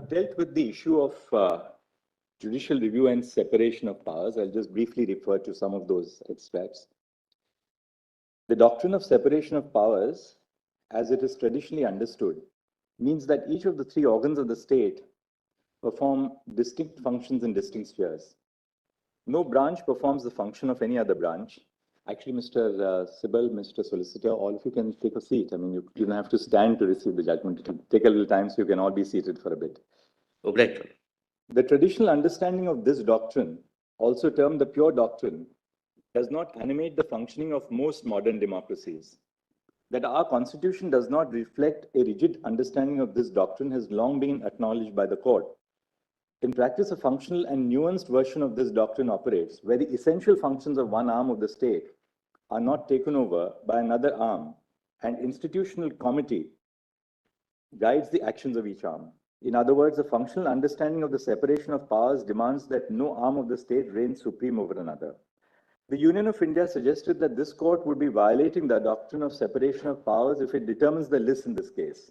have dealt with the issue of judicial review and separation of powers. I'll just briefly refer to some of those extracts. The doctrine of separation of powers, as it is traditionally understood, means that each of the three organs of the state perform distinct functions in distinct spheres. No branch performs the function of any other branch. Actually, Mr. Sibel, Mr. Solicitor, all of you can take a seat. I mean, you don't have to stand to receive the judgment. It will take a little time, so you can all be seated for a bit. Obliged. The traditional understanding of this doctrine, also termed the pure doctrine, does not animate the functioning of most modern democracies. That our constitution does not reflect a rigid understanding of this doctrine has long been acknowledged by the court. In practice, a functional and nuanced version of this doctrine operates, where the essential functions of one arm of the state are not taken over by another arm, and institutional comity guides the actions of each arm. In other words, a functional understanding of the separation of powers demands that no arm of the state reigns supreme over another. The Union of India suggested that this court would be violating the doctrine of separation of powers if it determines the list in this case.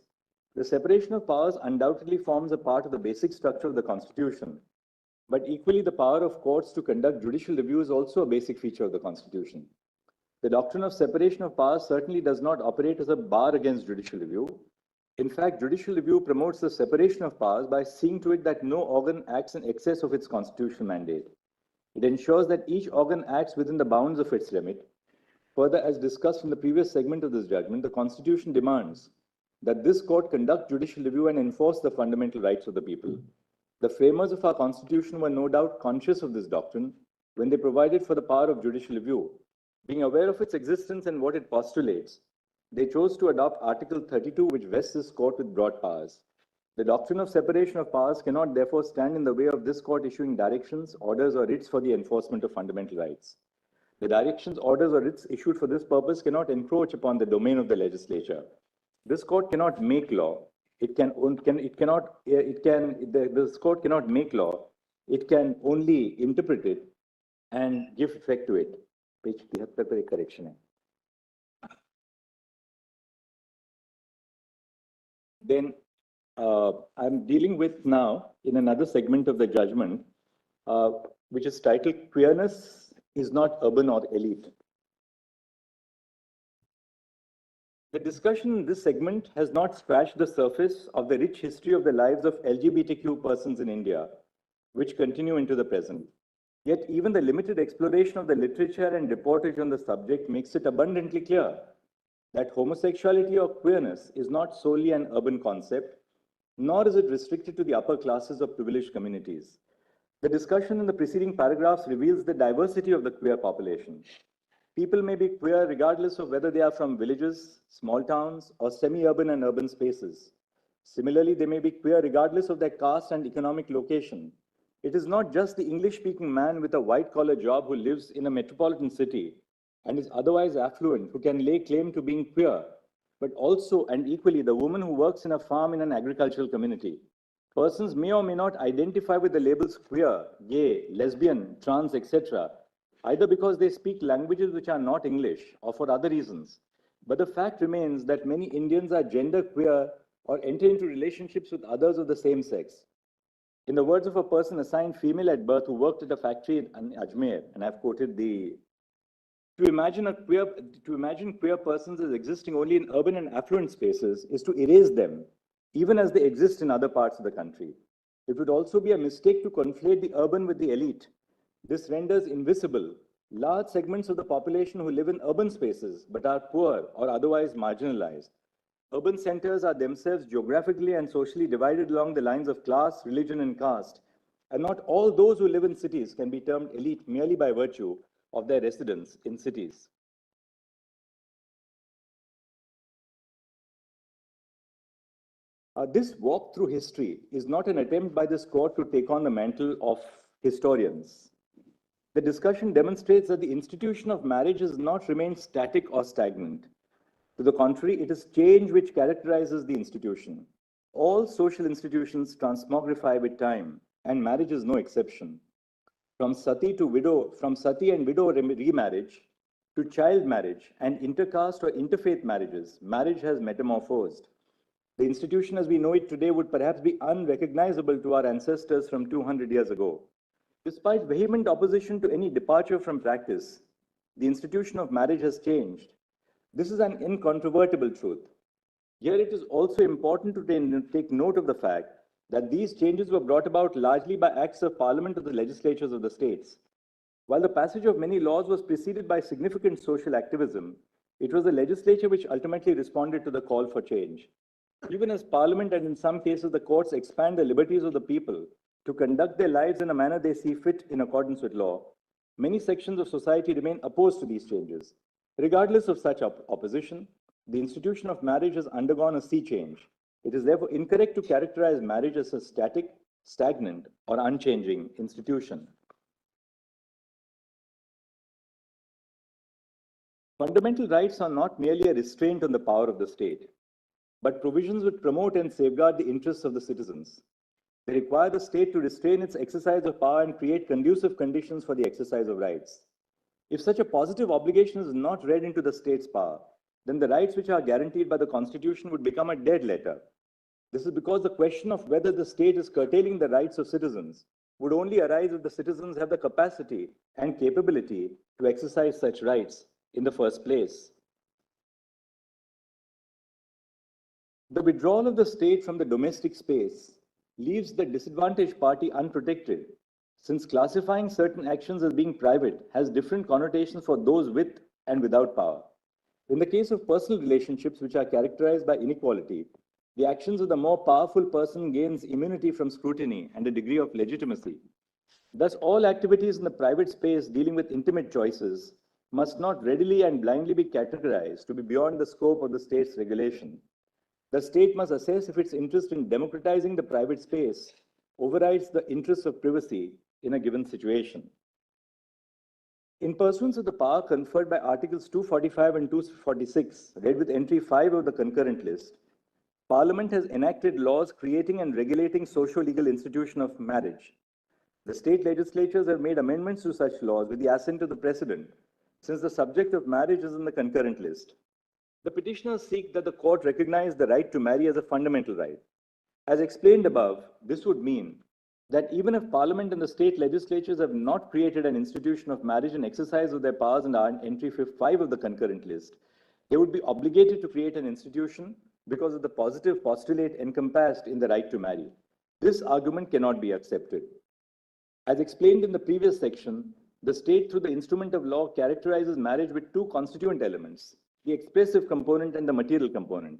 The separation of powers undoubtedly forms a part of the basic structure of the Constitution, but equally the power of courts to conduct judicial review is also a basic feature of the Constitution. The doctrine of separation of powers certainly does not operate as a bar against judicial review. In fact, judicial review promotes the separation of powers by seeing to it that no organ acts in excess of its constitutional mandate. It ensures that each organ acts within the bounds of its remit. Further, as discussed in the previous segment of this judgment, the Constitution demands that this court conduct judicial review and enforce the fundamental rights of the people. The framers of our Constitution were no doubt conscious of this doctrine when they provided for the power of judicial review. Being aware of its existence and what it postulates, they chose to adopt Article 32, which vests this court with broad powers. The doctrine of separation of powers cannot therefore stand in the way of this court issuing directions, orders, or writs for the enforcement of fundamental rights. The directions, orders, or writs issued for this purpose cannot encroach upon the domain of the legislature. This court cannot make law. This court cannot make law. It can only interpret it and give effect to it. Page 73 पर एक correction है. Then I'm dealing with now in another segment of the judgment, which is titled "Queerness is not urban or elite." The discussion in this segment has not scratched the surface of the rich history of the lives of LGBTQ persons in India, which continue into the present. Yet even the limited exploration of the literature and reportage on the subject makes it abundantly clear that homosexuality or queerness is not solely an urban concept, nor is it restricted to the upper classes of privileged communities. The discussion in the preceding paragraphs reveals the diversity of the queer population. People may be queer regardless of whether they are from villages, small towns, or semi-urban and urban spaces. Similarly, they may be queer regardless of their caste and economic location. It is not just the English-speaking man with a white-collar job who lives in a metropolitan city and is otherwise affluent who can lay claim to being queer, but also and equally the woman who works in a farm in an agricultural community. Persons may or may not identify with the labels queer, gay, lesbian, trans, etc., either because they speak languages which are not English or for other reasons. But the fact remains that many Indians are gender queer or enter into relationships with others of the same sex. In the words of a person assigned female at birth who worked at a factory in Ajmer, and I've quoted to imagine queer persons as existing only in urban and affluent spaces is to erase them, even as they exist in other parts of the country. It would also be a mistake to conflate the urban with the elite. This renders invisible large segments of the population who live in urban spaces but are poor or otherwise marginalized. Urban centers are themselves geographically and socially divided along the lines of class, religion, and caste, and not all those who live in cities can be termed elite merely by virtue of their residence in cities. This walk through history is not an attempt by this court to take on the mantle of historians. The discussion demonstrates that the institution of marriage has not remained static or stagnant. To the contrary, it is change which characterizes the institution. All social institutions transmogrify with time, and marriage is no exception. From sati and widow remarriage to child marriage and intercaste or interfaith marriages, marriage has metamorphosed. The institution as we know it today would perhaps be unrecognizable to our ancestors from 200 years ago. Despite vehement opposition to any departure from practice, the institution of marriage has changed. This is an incontrovertible truth. Here it is also important to take note of the fact that these changes were brought about largely by acts of parliament or the legislatures of the states. While the passage of many laws was preceded by significant social activism, it was the legislature which ultimately responded to the call for change. Even as parliament and in some cases the courts expand the liberties of the people to conduct their lives in a manner they see fit in accordance with law, many sections of society remain opposed to these changes. Regardless of such opposition, the institution of marriage has undergone a sea change. It is therefore incorrect to characterize marriage as a static, stagnant, or unchanging institution. Fundamental rights are not merely a restraint on the power of the state, but provisions which promote and safeguard the interests of the citizens. They require the state to restrain its exercise of power and create conducive conditions for the exercise of rights. If such a positive obligation is not read into the state's power, then the rights which are guaranteed by the Constitution would become a dead letter. This is because the question of whether the state is curtailing the rights of citizens would only arise if the citizens have the capacity and capability to exercise such rights in the first place. The withdrawal of the state from the domestic space leaves the disadvantaged party unprotected, since classifying certain actions as being private has different connotations for those with and without power. In the case of personal relationships which are characterized by inequality, the actions of the more powerful person gains immunity from scrutiny and a degree of legitimacy. Thus, all activities in the private space dealing with intimate choices must not readily and blindly be categorized to be beyond the scope of the state's regulation. The state must assess if its interest in democratizing the private space overrides the interests of privacy in a given situation. In pursuance of the power conferred by Articles 245 and 246, read with entry 5 of the concurrent list, Parliament has enacted laws creating and regulating socio-legal institution of marriage. The state legislatures have made amendments to such laws with the assent of the President, since the subject of marriage is in the concurrent list. The petitioners seek that the court recognize the right to marry as a fundamental right. As explained above, this would mean that even if Parliament and the state legislatures have not created an institution of marriage in exercise of their powers in entry 5 of the concurrent list, they would be obligated to create an institution because of the positive postulate encompassed in the right to marry. This argument cannot be accepted. As explained in the previous section, the state through the instrument of law characterizes marriage with two constituent elements, the expressive component and the material component.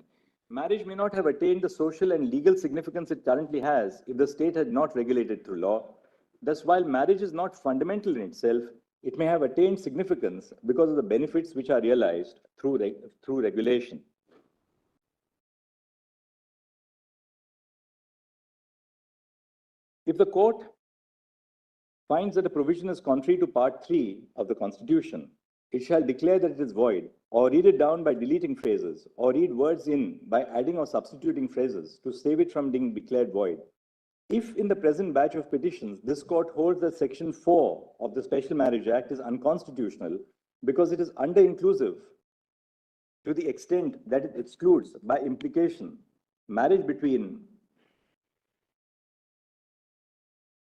Marriage may not have attained the social and legal significance it currently has if the state had not regulated through law. Thus, while marriage is not fundamental in itself, it may have attained significance because of the benefits which are realized through regulation. If the court finds that a provision is contrary to Part 3 of the Constitution, it shall declare that it is void, or read it down by deleting phrases, or read words in by adding or substituting phrases to save it from being declared void. If in the present batch of petitions, this court holds that Section 4 of the Special Marriage Act is unconstitutional because it is under-inclusive to the extent that it excludes, by implication, marriage between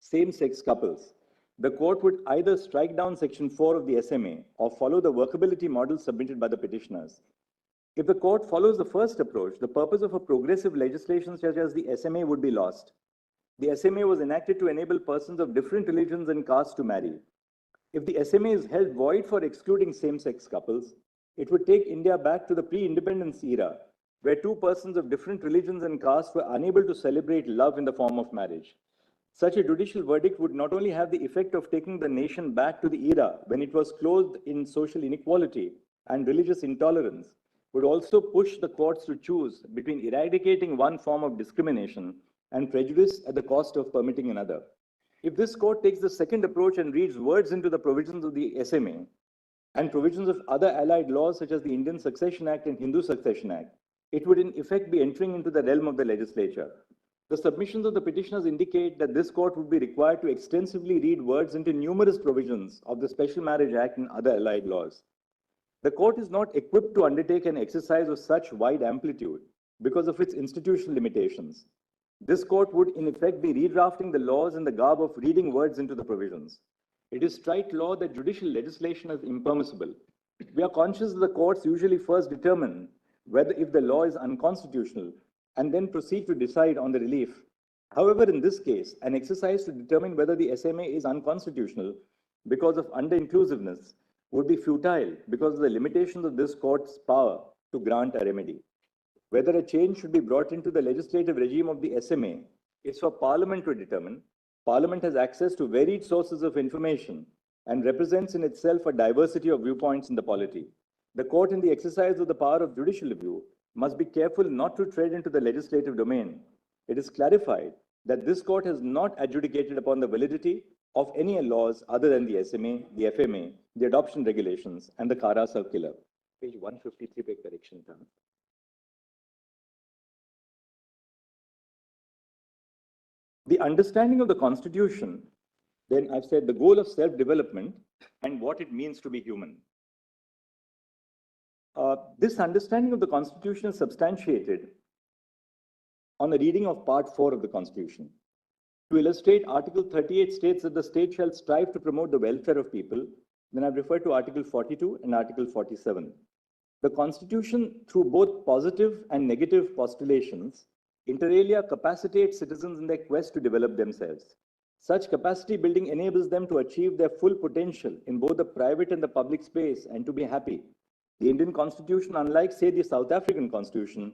same-sex couples, the court would either strike down Section 4 of the SMA or follow the workability model submitted by the petitioners. If the court follows the first approach, the purpose of a progressive legislation such as the SMA would be lost. The SMA was enacted to enable persons of different religions and castes to marry. If the SMA is held void for excluding same-sex couples, it would take India back to the pre-independence era, where two persons of different religions and castes were unable to celebrate love in the form of marriage. Such a judicial verdict would not only have the effect of taking the nation back to the era when it was clothed in social inequality and religious intolerance, would also push the courts to choose between eradicating one form of discrimination and prejudice at the cost of permitting another. If this court takes the second approach and reads words into the provisions of the SMA and provisions of other allied laws such as the Indian Succession Act and Hindu Succession Act, it would in effect be entering into the realm of the legislature. The submissions of the petitioners indicate that this court would be required to extensively read words into numerous provisions of the Special Marriage Act and other allied laws. The court is not equipped to undertake an exercise of such wide amplitude because of its institutional limitations. This court would in effect be redrafting the laws in the garb of reading words into the provisions. It is trite law that judicial legislation is impermissible. We are conscious that the courts usually first determine whether if the law is unconstitutional and then proceed to decide on the relief. However, in this case, an exercise to determine whether the SMA is unconstitutional because of under-inclusiveness would be futile because of the limitations of this court's power to grant a remedy. Whether a change should be brought into the legislative regime of the SMA is for Parliament to determine. Parliament has access to varied sources of information and represents in itself a diversity of viewpoints in the polity. The court, in the exercise of the power of judicial review, must be careful not to tread into the legislative domain. It is clarified that this court has not adjudicated upon the validity of any laws other than the SMA, the FMA, the adoption regulations, and the CARA circular. Page 153, page correction. The understanding of the Constitution, then I've said the goal of self-development and what it means to be human. This understanding of the Constitution is substantiated on the reading of Part 4 of the Constitution. To illustrate, Article 38 states that the state shall strive to promote the welfare of people. Then I've referred to Article 42 and Article 47. The Constitution, through both positive and negative postulations, inter alia capacitates citizens in their quest to develop themselves. Such capacity building enables them to achieve their full potential in both the private and the public space and to be happy. The Indian Constitution, unlike, say, the South African Constitution,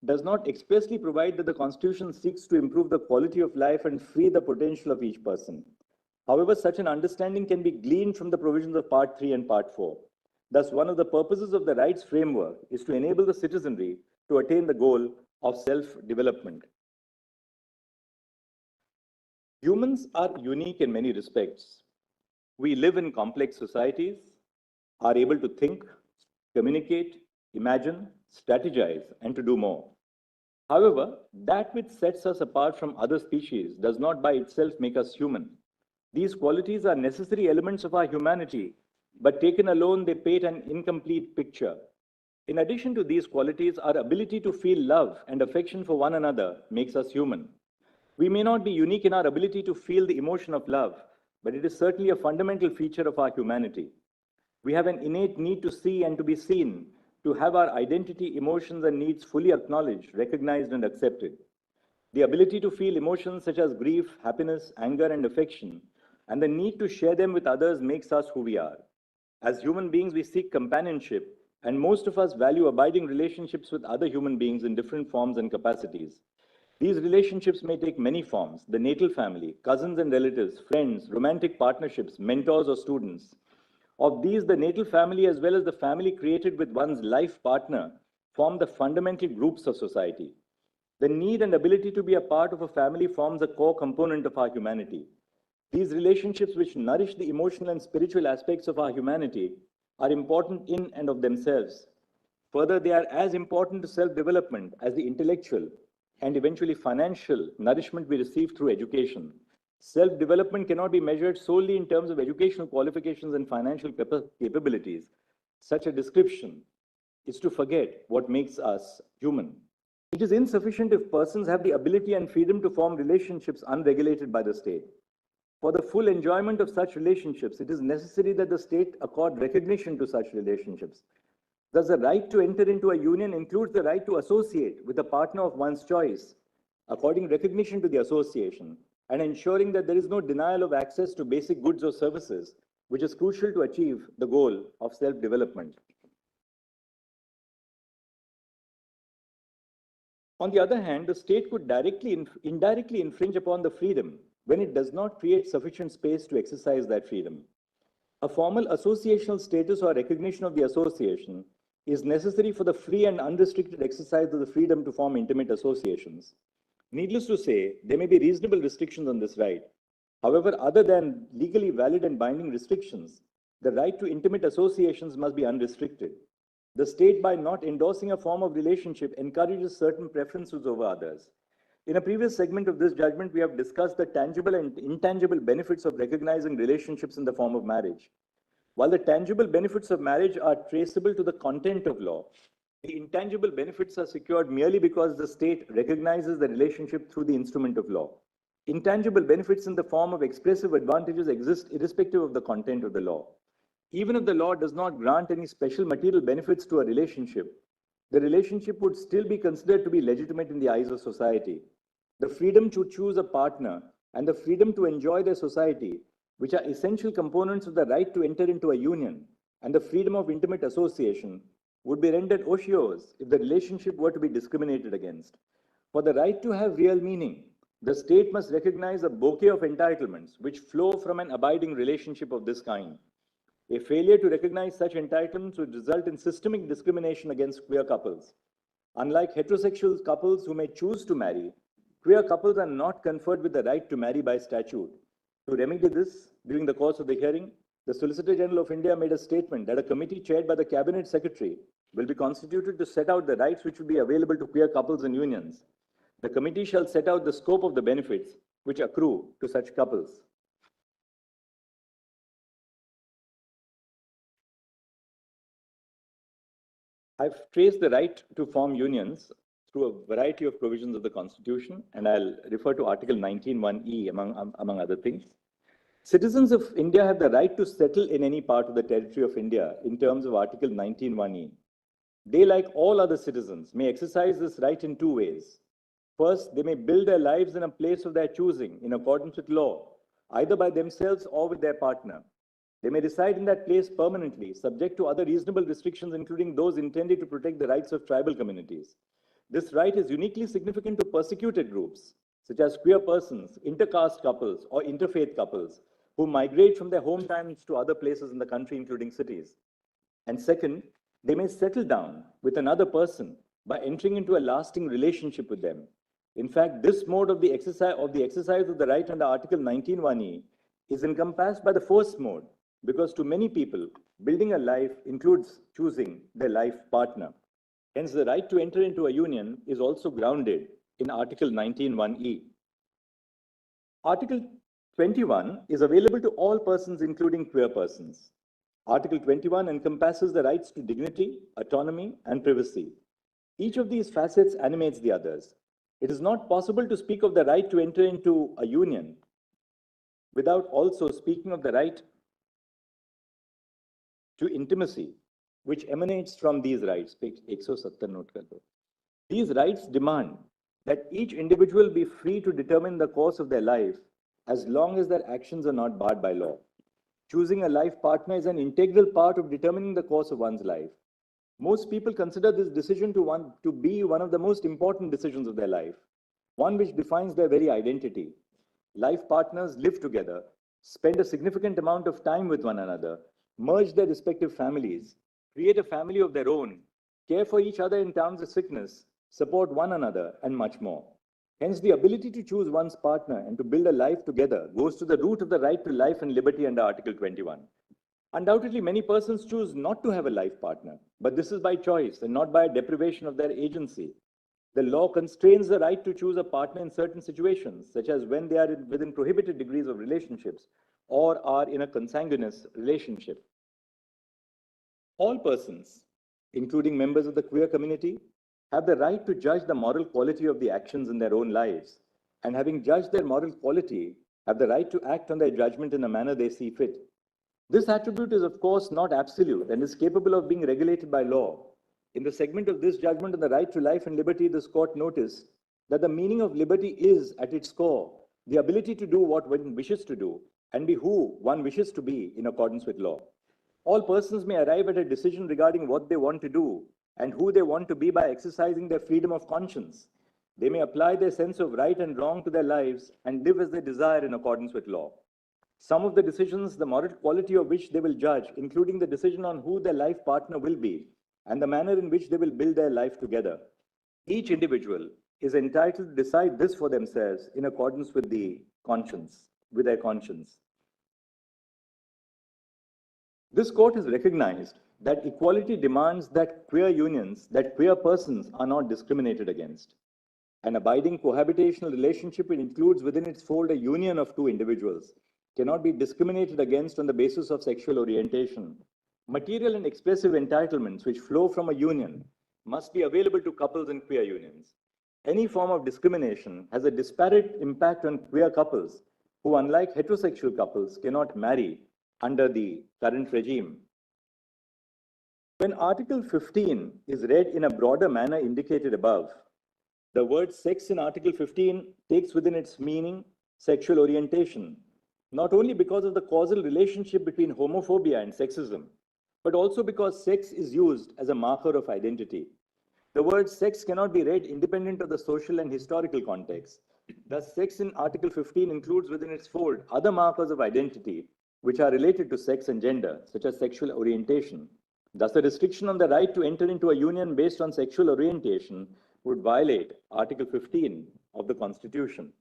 does not expressly provide that the Constitution seeks to improve the quality of life and free the potential of each person. However, such an understanding can be gleaned from the provisions of Part 3 and Part 4. Thus, one of the purposes of the rights framework is to enable the citizenry to attain the goal of self-development. Humans are unique in many respects. We live in complex societies, are able to think, communicate, imagine, strategize, and to do more. However, that which sets us apart from other species does not by itself make us human. These qualities are necessary elements of our humanity, but taken alone, they paint an incomplete picture. In addition to these qualities, our ability to feel love and affection for one another makes us human. We may not be unique in our ability to feel the emotion of love, but it is certainly a fundamental feature of our humanity. We have an innate need to see and to be seen, to have our identity, emotions, and needs fully acknowledged, recognized, and accepted. The ability to feel emotions such as grief, happiness, anger, and affection, and the need to share them with others makes us who we are. As human beings, we seek companionship, and most of us value abiding relationships with other human beings in different forms and capacities. These relationships may take many forms: the natal family, cousins and relatives, friends, romantic partnerships, mentors, or students. Of these, the natal family, as well as the family created with one's life partner, form the fundamental groups of society. The need and ability to be a part of a family forms a core component of our humanity. These relationships, which nourish the emotional and spiritual aspects of our humanity, are important in and of themselves. Further, they are as important to self-development as the intellectual and eventually financial nourishment we receive through education. Self-development cannot be measured solely in terms of educational qualifications and financial capabilities. Such a description is to forget what makes us human. It is insufficient if persons have the ability and freedom to form relationships unregulated by the state. For the full enjoyment of such relationships, it is necessary that the state accord recognition to such relationships. Thus, the right to enter into a union includes the right to associate with a partner of one's choice, according recognition to the association, and ensuring that there is no denial of access to basic goods or services, which is crucial to achieve the goal of self-development. On the other hand, the state could indirectly infringe upon the freedom when it does not create sufficient space to exercise that freedom. A formal associational status or recognition of the association is necessary for the free and unrestricted exercise of the freedom to form intimate associations. Needless to say, there may be reasonable restrictions on this right. However, other than legally valid and binding restrictions, the right to intimate associations must be unrestricted. The state, by not endorsing a form of relationship, encourages certain preferences over others. In a previous segment of this judgment, we have discussed the tangible and intangible benefits of recognizing relationships in the form of marriage. While the tangible benefits of marriage are traceable to the content of law, The intangible benefits are secured merely because the state recognizes the relationship through the instrument of law. Intangible benefits in the form of expressive advantages exist irrespective of the content of the law. Even if the law does not grant any special material benefits to a relationship, the relationship would still be considered to be legitimate in the eyes of society. The freedom to choose a partner and the freedom to enjoy their society, which are essential components of the right to enter into a union and the freedom of intimate association, would be rendered odious if the relationship were to be discriminated against. For the right to have real meaning, the state must recognize a bouquet of entitlements which flow from an abiding relationship of this kind. A failure to recognize such entitlements would result in systemic discrimination against queer couples. Unlike heterosexual couples who may choose to marry, queer couples are not conferred with the right to marry by statute. To remedy this, during the course of the hearing, the Solicitor General of India made a statement that a committee chaired by the Cabinet Secretary will be constituted to set out the rights which will be available to queer couples and unions. The committee shall set out the scope of the benefits which accrue to such couples. I've traced the right to form unions through a variety of provisions of the Constitution, and I'll refer to Article 19(1)(e) among other things. Citizens of India have the right to settle in any part of the territory of India in terms of Article 19(1)(e). They, like all other citizens, may exercise this right in two ways. First, they may build their lives in a place of their choosing in accordance with law, either by themselves or with their partner. They may reside in that place permanently, subject to other reasonable restrictions, including those intended to protect the rights of tribal communities. This right is uniquely significant to persecuted groups, such as queer persons, intercaste couples, or interfaith couples, who migrate from their hometowns to other places in the country, including cities. And second, they may settle down with another person by entering into a lasting relationship with them. In fact, this mode of the exercise of the right under Article 19(1)(e) is encompassed by the first mode, because to many people, building a life includes choosing their life partner. Hence, the right to enter into a union is also grounded in Article 19(1)(e). Article 21 is available to all persons, including queer persons. Article 21 encompasses the rights to dignity, autonomy, and privacy. Each of these facets animates the others. It is not possible to speak of the right to enter into a union without also speaking of the right to intimacy, which emanates from these rights. Page 170 note kar do. These rights demand that each individual be free to determine the course of their life as long as their actions are not barred by law. Choosing a life partner is an integral part of determining the course of one's life. Most people consider this decision to be one of the most important decisions of their life, one which defines their very identity. Life partners live together, spend a significant amount of time with one another, merge their respective families, create a family of their own, care for each other in times of sickness, support one another, and much more. Hence, the ability to choose one's partner and to build a life together goes to the root of the right to life and liberty under Article 21. Undoubtedly, many persons choose not to have a life partner, but this is by choice and not by a deprivation of their agency. The law constrains the right to choose a partner in certain situations, such as when they are within prohibited degrees of relationships or are in a consanguineous relationship. All persons, including members of the queer community, have the right to judge the moral quality of the actions in their own lives, and having judged their moral quality, have the right to act on their judgment in a manner they see fit. This attribute is, of course, not absolute and is capable of being regulated by law. In the segment of this judgment on the right to life and liberty, this court noticed that the meaning of liberty is, at its core, the ability to do what one wishes to do and be who one wishes to be in accordance with law. All persons may arrive at a decision regarding what they want to do and who they want to be by exercising their freedom of conscience. They may apply their sense of right and wrong to their lives and live as they desire in accordance with law. Some of the decisions, the moral quality of which they will judge, including the decision on who their life partner will be and the manner in which they will build their life together. Each individual is entitled to decide this for themselves in accordance with their conscience. This court has recognized that equality demands that queer persons are not discriminated against. An abiding cohabitational relationship, which includes within its fold a union of two individuals, cannot be discriminated against on the basis of sexual orientation. Material and expressive entitlements which flow from a union must be available to couples in queer unions. Any form of discrimination has a disparate impact on queer couples who, unlike heterosexual couples, cannot marry under the current regime. When Article 15 is read in a broader manner indicated above, the word sex in Article 15 takes within its meaning sexual orientation, not only because of the causal relationship between homophobia and sexism, but also because sex is used as a marker of identity. The word sex cannot be read independent of the social and historical context. Thus, sex in Article 15 includes within its fold other markers of identity which are related to sex and gender, such as sexual orientation. Thus, the restriction on the right to enter into a union based on sexual orientation would violate Article 15 of the Constitution.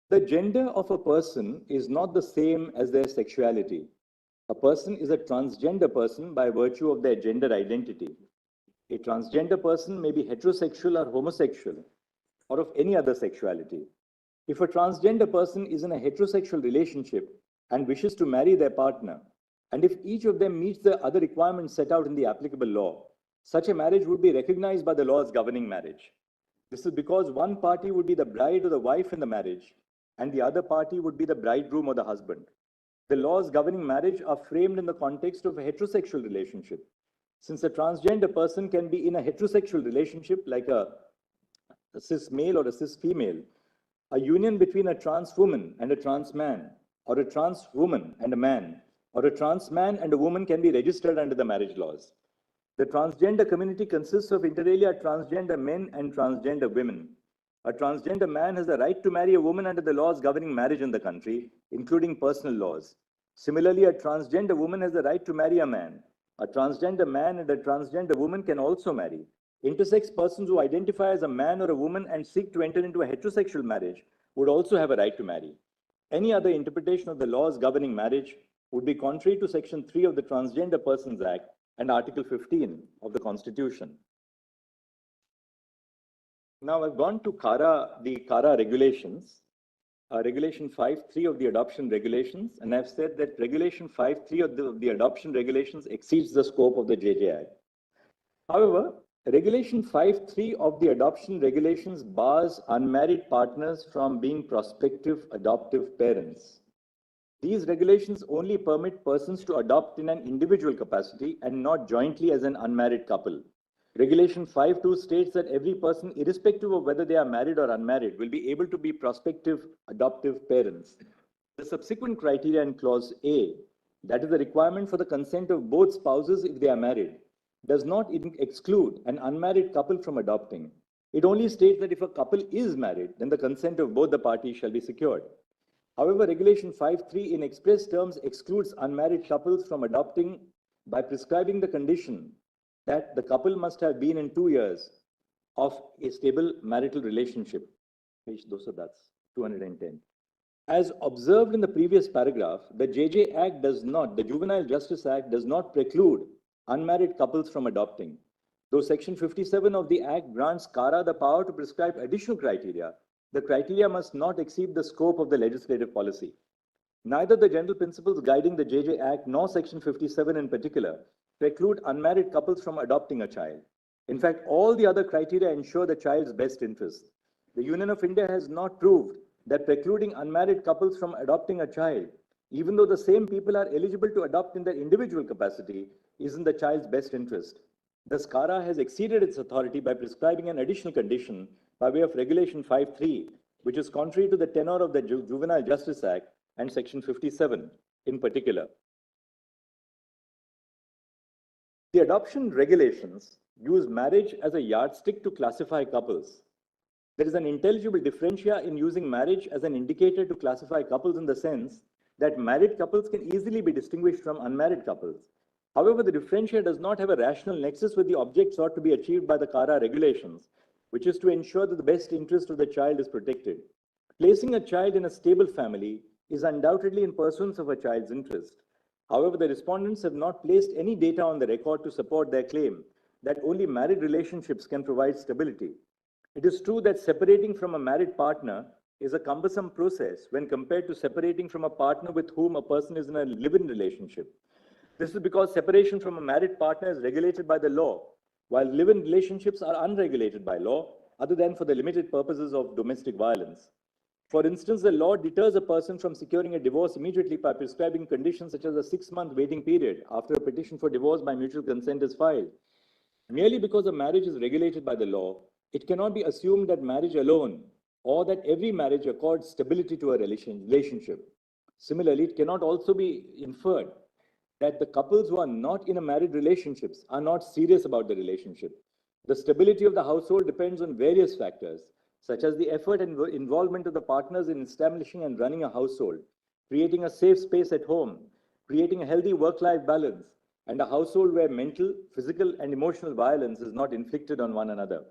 The gender of a person is not the same as their sexuality. A person is a transgender person by virtue of their gender identity. A transgender person may be heterosexual or homosexual, or of any other sexuality. If a transgender person is in a heterosexual relationship and wishes to marry their partner, and if each of them meets the other requirements set out in the applicable law, such a marriage would be recognized by the laws governing marriage. This is because one party would be the bride or the wife in the marriage, and the other party would be the bridegroom or the husband. The laws governing marriage are framed in the context of a heterosexual relationship. Since a transgender person can be in a heterosexual relationship, like a cis male or a cis female, a union between a trans woman and a trans man, or a trans woman and a man, or a trans man and a woman can be registered under the marriage laws. The transgender community consists of inter alia transgender men and transgender women. A transgender man has the right to marry a woman under the laws governing marriage in the country, including personal laws. Similarly, a transgender woman has the right to marry a man. A transgender man and a transgender woman can also marry. Intersex persons who identify as a man or a woman and seek to enter into a heterosexual marriage would also have a right to marry. Any other interpretation of the laws governing marriage would be contrary to Section 3 of the Transgender Persons Act and Article 15 of the Constitution. Now I've gone to the CARA regulations, Regulation 5.3 of the adoption regulations, and I've said that Regulation 5.3 of the adoption regulations exceeds the scope of the JJI. However, Regulation 5.3 of the adoption regulations bars unmarried partners from being prospective adoptive parents. These regulations only permit persons to adopt in an individual capacity and not jointly as an unmarried couple. Regulation 5.2 states that every person, irrespective of whether they are married or unmarried, will be able to be prospective adoptive parents. The subsequent criteria in Clause A, that is the requirement for the consent of both spouses if they are married, does not exclude an unmarried couple from adopting. It only states that if a couple is married, then the consent of both the parties shall be secured. However, Regulation 5.3 in express terms excludes unmarried couples from adopting by prescribing the condition that the couple must have been in 2 years of a stable marital relationship. Page 210. As observed in the previous paragraph, the Juvenile Justice Act does not preclude unmarried couples from adopting. Though Section 57 of the Act grants CARA the power to prescribe additional criteria, the criteria must not exceed the scope of the legislative policy. Neither the general principles guiding the JJ Act nor Section 57 in particular preclude unmarried couples from adopting a child. In fact, all the other criteria ensure the child's best interest. The Union of India has not proved that precluding unmarried couples from adopting a child, even though the same people are eligible to adopt in their individual capacity, is in the child's best interest. Thus, CARA has exceeded its authority by prescribing an additional condition by way of Regulation 5.3, which is contrary to the tenor of the Juvenile Justice Act and Section 57 in particular. The adoption regulations use marriage as a yardstick to classify couples. There is an intelligible differentia in using marriage as an indicator to classify couples in the sense that married couples can easily be distinguished from unmarried couples. However, the differentia does not have a rational nexus with the object sought to be achieved by the CARA regulations, which is to ensure that the best interest of the child is protected. Placing a child in a stable family is undoubtedly in pursuance of a child's interest. However, the respondents have not placed any data on the record to support their claim that only married relationships can provide stability. It is true that separating from a married partner is a cumbersome process when compared to separating from a partner with whom a person is in a live-in relationship. This is because separation from a married partner is regulated by the law, while live-in relationships are unregulated by law, other than for the limited purposes of domestic violence. For instance, the law deters a person from securing a divorce immediately by prescribing conditions such as a 6-month waiting period after a petition for divorce by mutual consent is filed. Merely because a marriage is regulated by the law, it cannot be assumed that marriage alone or that every marriage accords stability to a relationship. Similarly, it cannot also be inferred that the couples who are not in a married relationships are not serious about the relationship. The stability of the household depends on various factors, such as the effort and involvement of the partners in establishing and running a household, creating a safe space at home, creating a healthy work-life balance, and a household where mental, physical, and emotional violence is not inflicted on one another.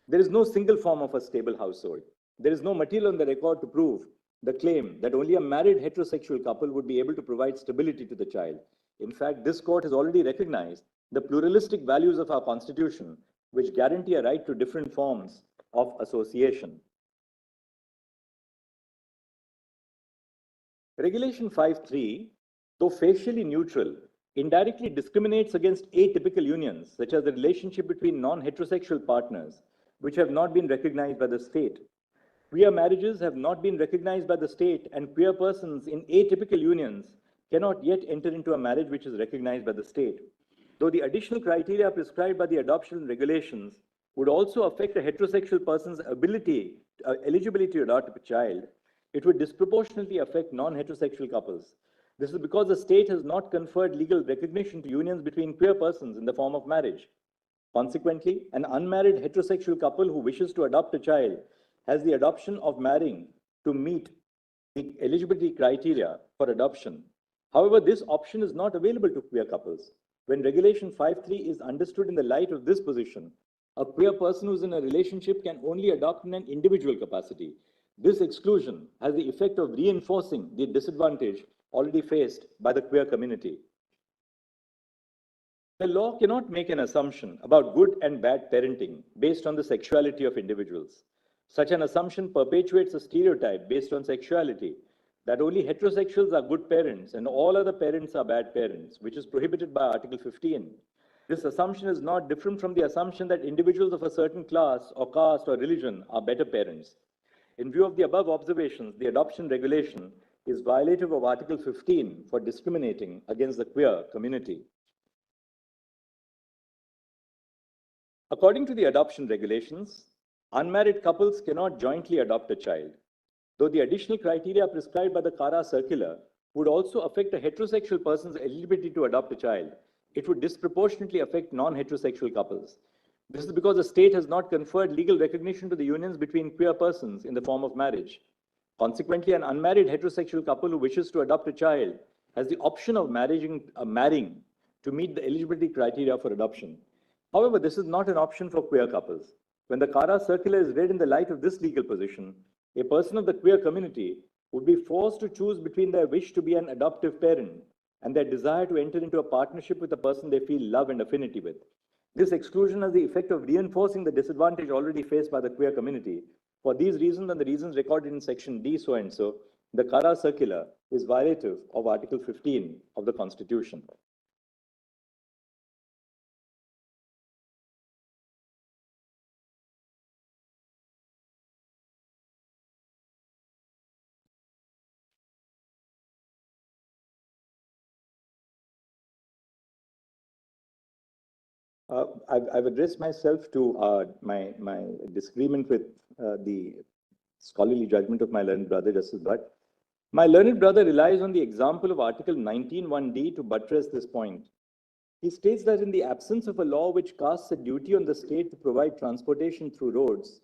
There is no single form of a stable household. There is no material on the record to prove the claim that only a married heterosexual couple would be able to provide stability to the child. In fact, this court has already recognized the pluralistic values of our Constitution, which guarantee a right to different forms of association. Regulation 5.3, though facially neutral, indirectly discriminates against atypical unions, such as the relationship between non-heterosexual partners, which have not been recognized by the state. Queer marriages have not been recognized by the state, and queer persons in atypical unions cannot yet enter into a marriage which is recognized by the state. Though the additional criteria prescribed by the adoption regulations would also affect a heterosexual person's eligibility to adopt a child, it would disproportionately affect non-heterosexual couples. This is because the state has not conferred legal recognition to unions between queer persons in the form of marriage. Consequently, an unmarried heterosexual couple who wishes to adopt a child has the option of marrying to meet the eligibility criteria for adoption. However, this option is not available to queer couples. When Regulation 5.3 is understood in the light of this position, a queer person who is in a relationship can only adopt in an individual capacity. This exclusion has the effect of reinforcing the disadvantage already faced by the queer community. The law cannot make an assumption about good and bad parenting based on the sexuality of individuals. Such an assumption perpetuates a stereotype based on sexuality that only heterosexuals are good parents and all other parents are bad parents, which is prohibited by Article 15. This assumption is not different from the assumption that individuals of a certain class or caste or religion are better parents. In view of the above observations, the adoption regulation is violative of Article 15 for discriminating against the queer community. According to the adoption regulations, unmarried couples cannot jointly adopt a child. Though the additional criteria prescribed by the CARA circular would also affect a heterosexual person's eligibility to adopt a child, it would disproportionately affect non-heterosexual couples. This is because the state has not conferred legal recognition to the unions between queer persons in the form of marriage. Consequently, an unmarried heterosexual couple who wishes to adopt a child has the option of marrying to meet the eligibility criteria for adoption. However, this is not an option for queer couples. When the CARA circular is read in the light of this legal position, a person of the queer community would be forced to choose between their wish to be an adoptive parent and their desire to enter into a partnership with a person they feel love and affinity with. This exclusion has the effect of reinforcing the disadvantage already faced by the queer community. For these reasons and the reasons recorded in section D so and so, the CARA circular is violative of Article 15 of the Constitution. I've addressed myself to my disagreement with the scholarly judgment of my learned brother, Justice Bhatt. My learned brother relies on the example of Article 19(1)(d) to buttress this point. He states that in the absence of a law which casts a duty on the state to provide transportation through roads,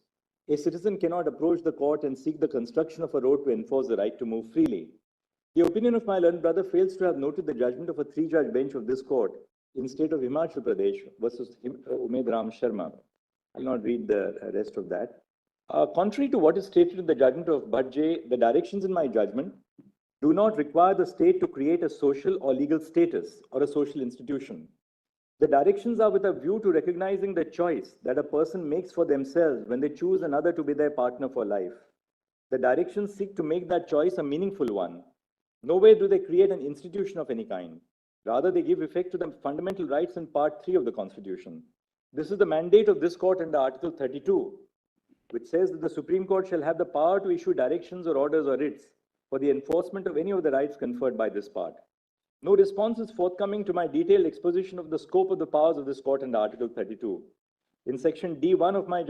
a citizen cannot approach the court and seek the construction of a road to enforce the right to move freely. The opinion of my learned brother fails to have noted the judgment of a 3-judge bench of this court in state of Himachal Pradesh versus Umed Ram Sharma. I'll not read the rest of that. Contrary to what is stated in the judgment of Bhatt, the directions in my judgment do not require the state to create a social or legal status or a social institution. The directions are with a view to recognizing the choice that a person makes for themselves when they choose another to be their partner for life. The directions seek to make that choice a meaningful one. Nowhere do they create an institution of any kind. Rather, they give effect to the fundamental rights in Part 3 of the Constitution. This is the mandate of this court under Article 32, which says that the Supreme Court shall have the power to issue directions or orders or writs for the enforcement of any of the rights conferred by this part. No response is forthcoming to my detailed exposition of the scope of the powers of this court under Article 32. In section D1 of my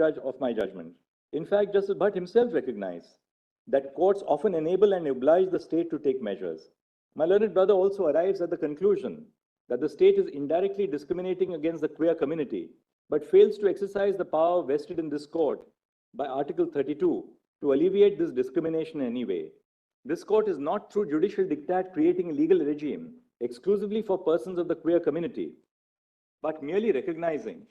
judgment, in fact, Justice Bhatt himself recognized that courts often enable and oblige the state to take measures. My learned brother also arrives at the conclusion that the state is indirectly discriminating against the queer community, but fails to exercise the power vested in this court by Article 32 to alleviate this discrimination in any way. This court is not through judicial diktat creating a legal regime exclusively for persons of the queer community, but merely recognizing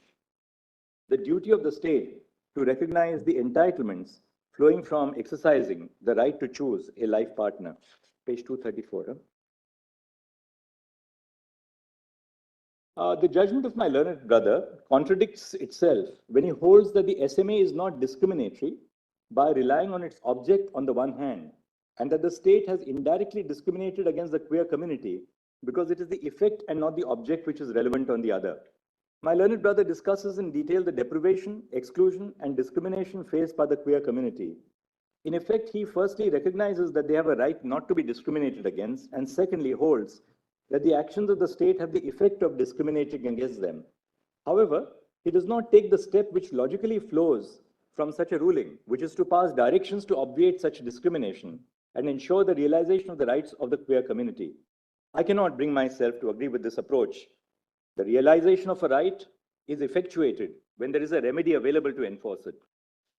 the duty of the state to recognize the entitlements flowing from exercising the right to choose a life partner. Page 234. The judgment of my learned brother contradicts itself when he holds that the SMA is not discriminatory by relying on its object on the one hand, and that the state has indirectly discriminated against the queer community because it is the effect and not the object which is relevant on the other. My learned brother discusses in detail the deprivation, exclusion, and discrimination faced by the queer community. In effect, he firstly recognizes that they have a right not to be discriminated against, and secondly holds that the actions of the state have the effect of discriminating against them. However, he does not take the step which logically flows from such a ruling, which is to pass directions to obviate such discrimination and ensure the realization of the rights of the queer community. I cannot bring myself to agree with this approach. The realization of a right is effectuated when there is a remedy available to enforce it.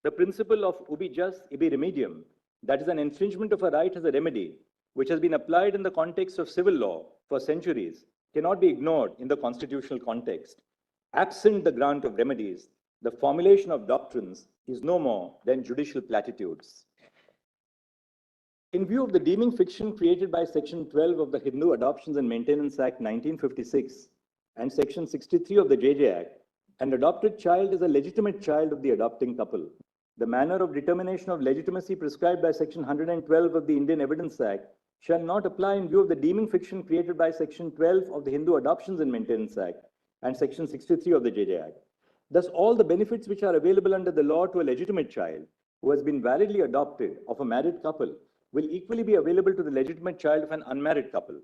The principle of ubi jus, ibi remedium, that is, an infringement of a right as a remedy, which has been applied in the context of civil law for centuries, cannot be ignored in the constitutional context. Absent the grant of remedies, the formulation of doctrines is no more than judicial platitudes. In view of the deeming fiction created by Section 12 of the Hindu Adoptions and Maintenance Act 1956 and Section 63 of the JJ Act, an adopted child is a legitimate child of the adopting couple. The manner of determination of legitimacy prescribed by Section 112 of the Indian Evidence Act shall not apply in view of the deeming fiction created by Section 12 of the Hindu Adoptions and Maintenance Act and Section 63 of the JJ Act. Thus, all the benefits which are available under the law to a legitimate child who has been validly adopted of a married couple will equally be available to the legitimate child of an unmarried couple.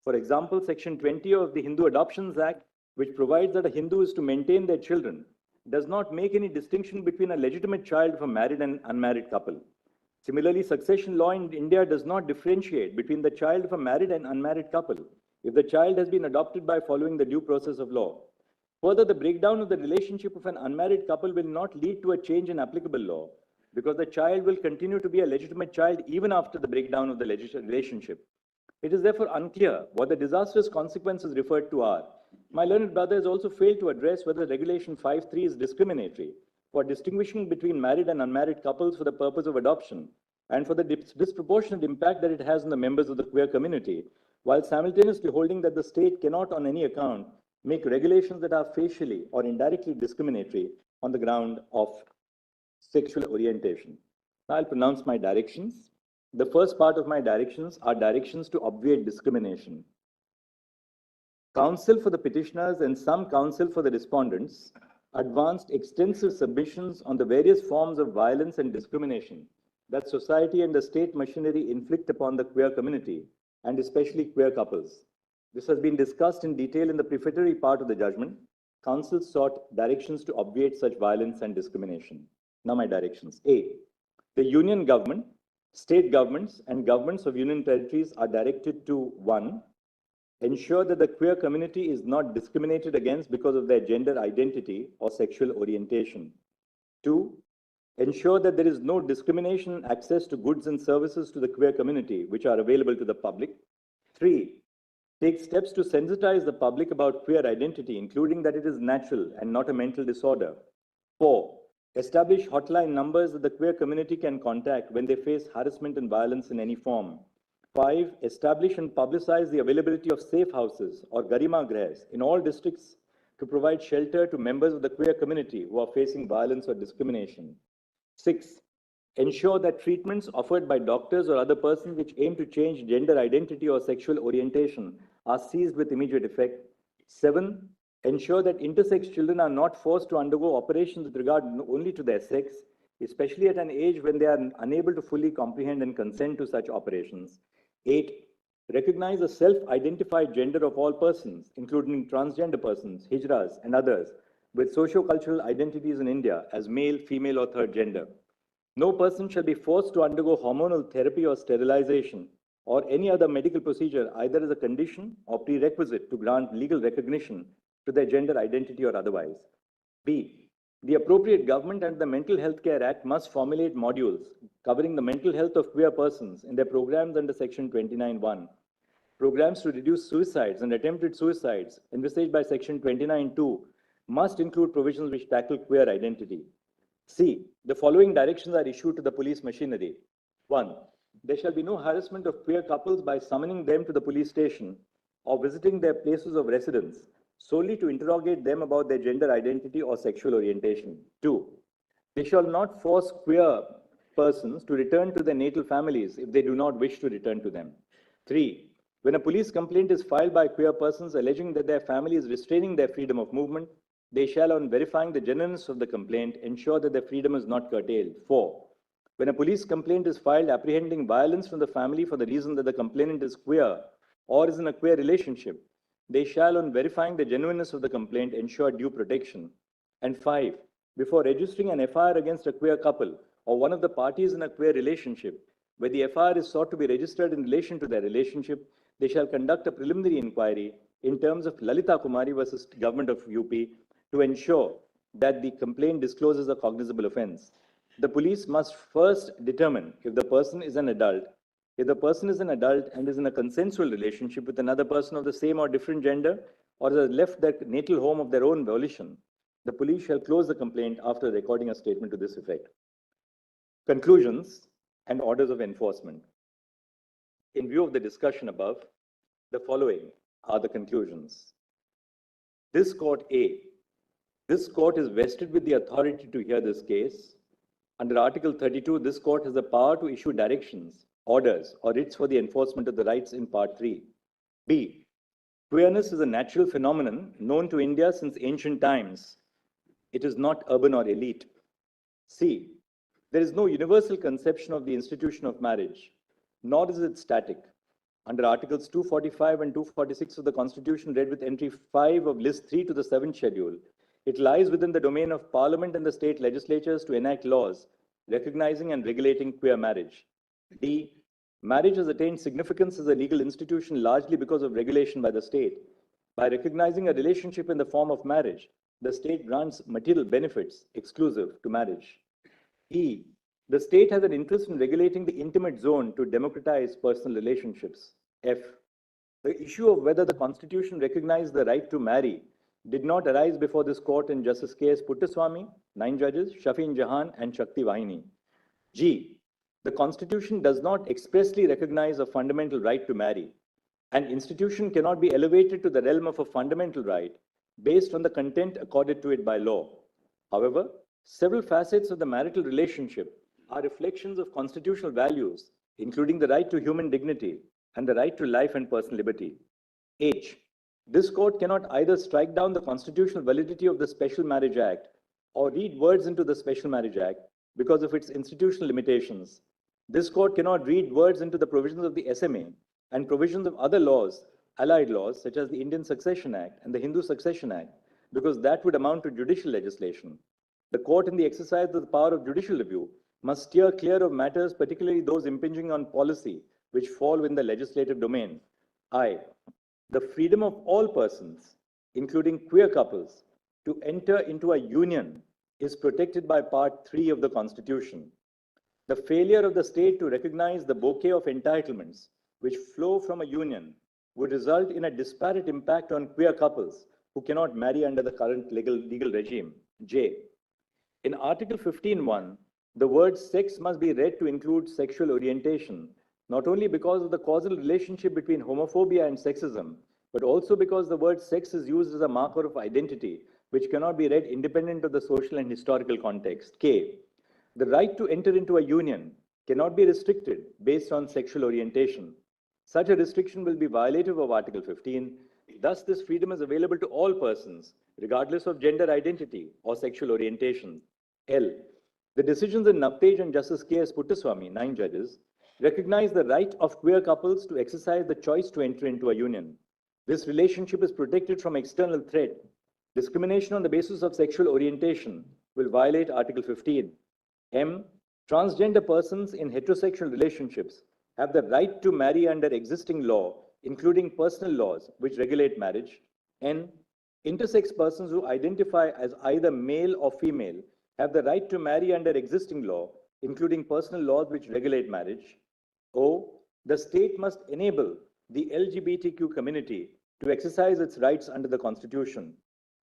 For example, Section 20 of the Hindu Adoptions Act, which provides that a Hindu is to maintain their children, does not make any distinction between a legitimate child of a married and unmarried couple. Similarly, succession law in India does not differentiate between the child of a married and unmarried couple if the child has been adopted by following the due process of law. Further, the breakdown of the relationship of an unmarried couple will not lead to a change in applicable law because the child will continue to be a legitimate child even after the breakdown of the relationship. It is therefore unclear what the disastrous consequences referred to are. My learned brother has also failed to address whether Regulation 5.3 is discriminatory for distinguishing between married and unmarried couples for the purpose of adoption and for the disproportionate impact that it has on the members of the queer community, while simultaneously holding that the state cannot on any account make regulations that are facially or indirectly discriminatory on the ground of sexual orientation. Now I'll pronounce my directions. The first part of my directions are directions to obviate discrimination. Counsel for the petitioners and some counsel for the respondents advanced extensive submissions on the various forms of violence and discrimination that society and the state machinery inflict upon the queer community, and especially queer couples. This has been discussed in detail in the prefatory part of the judgment. Counsel sought directions to obviate such violence and discrimination. Now my directions. A. The union government, state governments, and governments of union territories are directed to 1. Ensure that the queer community is not discriminated against because of their gender identity or sexual orientation. 2. Ensure that there is no discrimination in access to goods and services to the queer community which are available to the public. 3. Take steps to sensitize the public about queer identity, including that it is natural and not a mental disorder. 4. Establish hotline numbers that the queer community can contact when they face harassment and violence in any form. 5. Establish and publicize the availability of safe houses or garima grahs in all districts to provide shelter to members of the queer community who are facing violence or discrimination. 6. Ensure that treatments offered by doctors or other persons which aim to change gender identity or sexual orientation are seized with immediate effect. 7. Ensure that intersex children are not forced to undergo operations with regard only to their sex, especially at an age when they are unable to fully comprehend and consent to such operations. 8. Recognize the self-identified gender of all persons, including transgender persons, hijras, and others, with socio-cultural identities in India as male, female, or third gender. No person shall be forced to undergo hormonal therapy or sterilization or any other medical procedure, either as a condition or prerequisite to grant legal recognition to their gender identity or otherwise. B. The appropriate government and the Mental Health Care Act must formulate modules covering the mental health of queer persons in their programs under Section 29(1). Programs to reduce suicides and attempted suicides envisaged by Section 29(2) must include provisions which tackle queer identity. C. The following directions are issued to the police machinery. 1. There shall be no harassment of queer couples by summoning them to the police station or visiting their places of residence solely to interrogate them about their gender identity or sexual orientation. 2. They shall not force queer persons to return to their natal families if they do not wish to return to them. 3. When a police complaint is filed by queer persons alleging that their family is restraining their freedom of movement, they shall, on verifying the genuineness of the complaint, ensure that their freedom is not curtailed. 4. When a police complaint is filed apprehending violence from the family for the reason that the complainant is queer or is in a queer relationship, they shall, on verifying the genuineness of the complaint, ensure due protection. And 5. Before registering an FIR against a queer couple or one of the parties in a queer relationship, where the FIR is sought to be registered in relation to their relationship, they shall conduct a preliminary inquiry in terms of Lalita Kumari versus Government of UP to ensure that the complaint discloses a cognizable offense. The police must first determine if the person is an adult. If the person is an adult and is in a consensual relationship with another person of the same or different gender, or has left their natal home of their own volition, the police shall close the complaint after recording a statement to this effect. Conclusions and orders of enforcement. In view of the discussion above, the following are the conclusions. This court A. This court is vested with the authority to hear this case. Under Article 32, this court has the power to issue directions, orders, or writs for the enforcement of the rights in Part 3. B. Queerness is a natural phenomenon known to India since ancient times. It is not urban or elite. C. There is no universal conception of the institution of marriage, nor is it static. Under Articles 245 and 246 of the Constitution, read with entry 5 of List 3 to the 7th Schedule, it lies within the domain of Parliament and the state legislatures to enact laws recognizing and regulating queer marriage. D. Marriage has attained significance as a legal institution largely because of regulation by the state. By recognizing a relationship in the form of marriage, the state grants material benefits exclusive to marriage. E. The state has an interest in regulating the intimate zone to democratize personal relationships. F. The issue of whether the Constitution recognized the right to marry did not arise before this court in Justice K.S. Puttaswamy, 9 judges, Shafin Jahan, and Shakti Vahini. G. The Constitution does not expressly recognize a fundamental right to marry. An institution cannot be elevated to the realm of a fundamental right based on the content accorded to it by law. However, several facets of the marital relationship are reflections of constitutional values, including the right to human dignity and the right to life and personal liberty. H. This court cannot either strike down the constitutional validity of the Special Marriage Act or read words into the Special Marriage Act because of its institutional limitations. This court cannot read words into the provisions of the SMA and provisions of other laws, allied laws, such as the Indian Succession Act and the Hindu Succession Act, because that would amount to judicial legislation. The court, in the exercise of the power of judicial review, must steer clear of matters, particularly those impinging on policy, which fall within the legislative domain. I. The freedom of all persons, including queer couples, to enter into a union is protected by Part 3 of the Constitution. The failure of the state to recognize the bouquet of entitlements which flow from a union would result in a disparate impact on queer couples who cannot marry under the current legal regime. J. In Article 15(1), the word sex must be read to include sexual orientation, not only because of the causal relationship between homophobia and sexism, but also because the word sex is used as a marker of identity, which cannot be read independent of the social and historical context. K. The right to enter into a union cannot be restricted based on sexual orientation. Such a restriction will be violative of Article 15. Thus, this freedom is available to all persons, regardless of gender identity or sexual orientation. L. The decisions in Navtej and Justice K.S. Puttaswamy, 9 judges, recognize the right of queer couples to exercise the choice to enter into a union. This relationship is protected from external threat. Discrimination on the basis of sexual orientation will violate Article 15. M. Transgender persons in heterosexual relationships have the right to marry under existing law, including personal laws which regulate marriage. N. Intersex persons who identify as either male or female have the right to marry under existing law, including personal laws which regulate marriage. O. The state must enable the LGBTQ community to exercise its rights under the Constitution.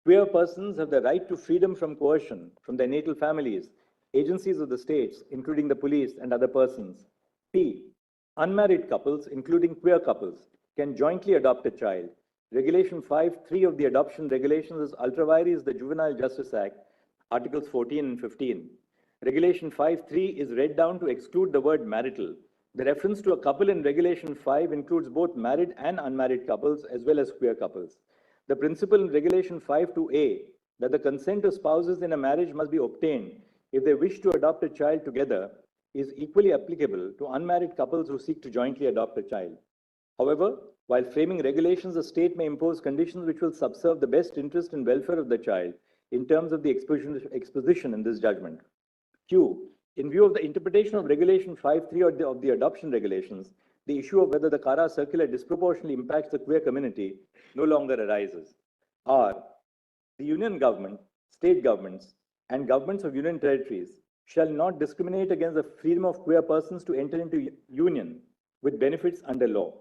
Queer persons have the right to freedom from coercion from their natal families, agencies of the states, including the police and other persons. P. Unmarried couples, including queer couples, can jointly adopt a child. Regulation 5.3 of the adoption regulations is ultra vires the Juvenile Justice Act, Articles 14 and 15. Regulation 5.3 is read down to exclude the word marital. The reference to a couple in Regulation 5 includes both married and unmarried couples as well as queer couples. The principle in Regulation 5.2a that the consent of spouses in a marriage must be obtained if they wish to adopt a child together is equally applicable to unmarried couples who seek to jointly adopt a child. However, while framing regulations, the state may impose conditions which will subserve the best interest and welfare of the child in terms of the exposition in this judgment. Q. In view of the interpretation of Regulation 5.3 of the adoption regulations, the issue of whether the CARA circular disproportionately impacts the queer community no longer arises. R. The union government, state governments, and governments of union territories shall not discriminate against the freedom of queer persons to enter into union with benefits under law.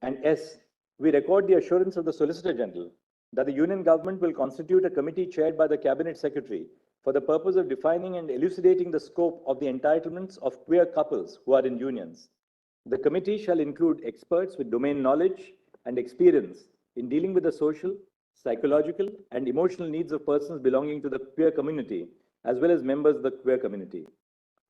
And S. We record the assurance of the Solicitor General that the union government will constitute a committee chaired by the Cabinet Secretary for the purpose of defining and elucidating the scope of the entitlements of queer couples who are in unions. The committee shall include experts with domain knowledge and experience in dealing with the social, psychological, and emotional needs of persons belonging to the queer community, as well as members of the queer community.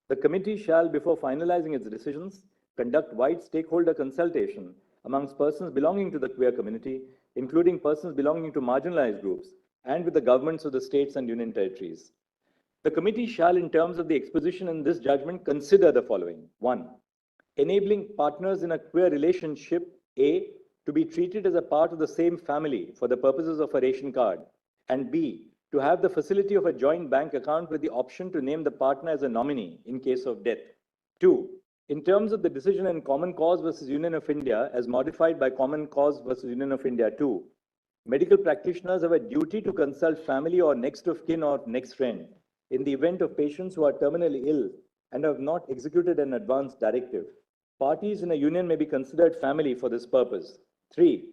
The committee shall, before finalizing its decisions, conduct wide stakeholder consultation amongst persons belonging to the queer community, including persons belonging to marginalized groups, and with the governments of the states and union territories. The committee shall, in terms of the exposition in this judgment, consider the following. 1. Enabling partners in a queer relationship, A, to be treated as a part of the same family for the purposes of a ration card, and B, to have the facility of a joint bank account with the option to name the partner as a nominee in case of death. 2. In terms of the decision in Common Cause versus Union of India, as modified by Common Cause versus Union of India 2, medical practitioners have a duty to consult family or next of kin or next friend in the event of patients who are terminally ill and have not executed an advance directive. Parties in a union may be considered family for this purpose. 3.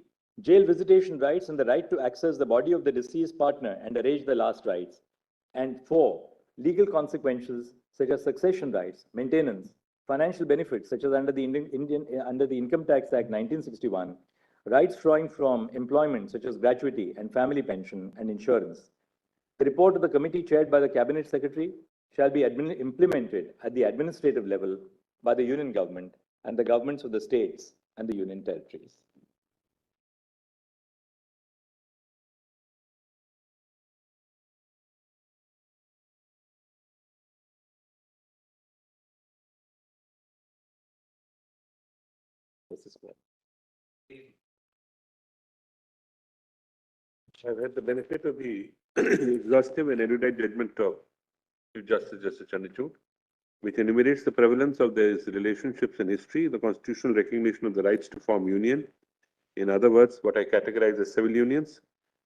Jail visitation rights and the right to access the body of the deceased partner and arrange the last rites. And 4. Legal consequences such as succession rights, maintenance, financial benefits such as under the Income Tax Act 1961, rights flowing from employment such as gratuity and family pension and insurance. The report of the committee chaired by the Cabinet Secretary shall be implemented at the administrative level by the union government and the governments of the states and the union territories. This is what. I've had the benefit of the exhaustive and erudite judgment of Chief Justice Chandrachud, which enumerates the prevalence of these relationships in history, the constitutional recognition of the rights to form union, in other words, what I categorize as civil unions,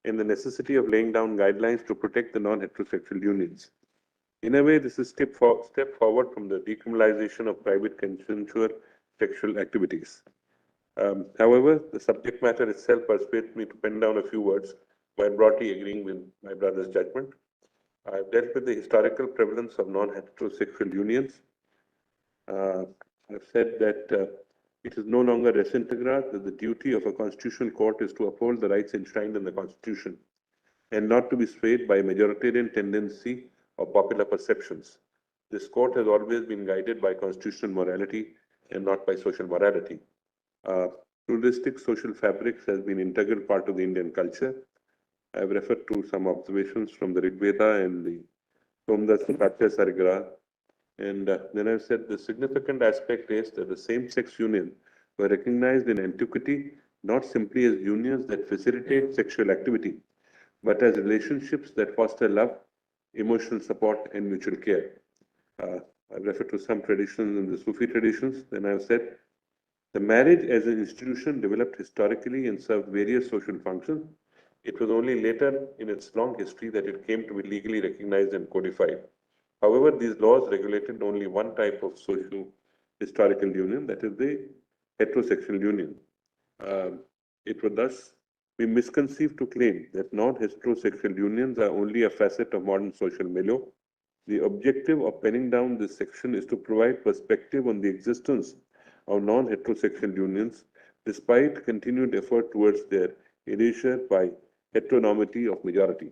and the necessity of laying down guidelines to protect the non-heterosexual unions. In a way, this is a step forward from the decriminalization of private consensual sexual activities. However, the subject matter itself persuades me to pen down a few words while broadly agreeing with my brother's judgment. I've dealt with the historical prevalence of non-heterosexual unions. I've said that it is no longer res integra, that the duty of a constitutional court is to uphold the rights enshrined in the Constitution and not to be swayed by a majoritarian tendency or popular perceptions. This court has always been guided by constitutional morality and not by social morality. Pluralistic social fabrics has been an integral part of the Indian culture. I have referred to some observations from the Rig Veda and the Somdas Satya Sarigra. And then I've said the significant aspect is that the same-sex union were recognized in antiquity not simply as unions that facilitate sexual activity, but as relationships that foster love, emotional support, and mutual care. I've referred to some traditions in the Sufi traditions. Then I've said the marriage as an institution developed historically and served various social functions. It was only later in its long history that it came to be legally recognized and codified. However, these laws regulated only one type of social historical union, that is the heterosexual union. It would thus be misconceived to claim that non-heterosexual unions are only a facet of modern social milieu. The objective of penning down this section is to provide perspective on the existence of non-heterosexual unions, despite continued effort towards their erasure by heteronormity of majority.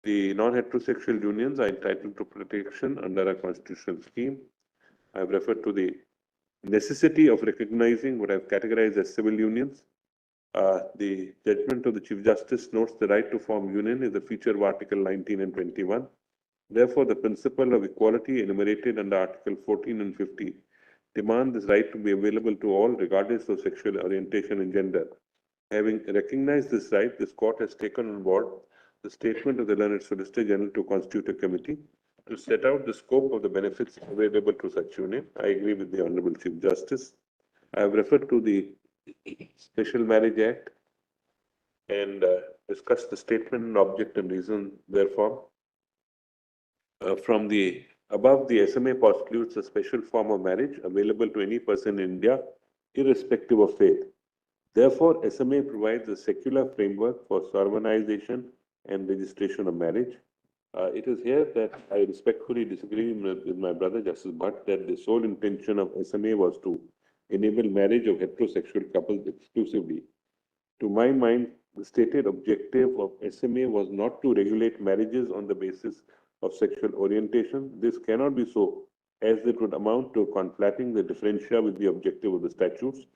The non-heterosexual unions are entitled to protection under a constitutional scheme. I have referred to the necessity of recognizing what I have categorized as civil unions. The judgment of the Chief Justice notes the right to form union is a feature of Article 19 and 21. Therefore, the principle of equality enumerated under Article 14 and 50 demand this right to be available to all regardless of sexual orientation and gender. Having recognized this right, this court has taken on board the statement of the Learned Solicitor General to constitute a committee to set out the scope of the benefits available to such union. I agree with the Honorable Chief Justice. I have referred to the Special Marriage Act and discussed the statement, object, and reason therefore. From the above, the SMA postulates a special form of marriage available to any person in India, irrespective of faith. Therefore, SMA provides a secular framework for solemnization and registration of marriage. It is here that I respectfully disagree with my brother Justice Bhatt that the sole intention of SMA was to enable marriage of heterosexual couples exclusively. To my mind, the stated objective of SMA was not to regulate marriages on the basis of sexual orientation. This cannot be so, as it would amount to conflating the differentia with the objective of the statutes.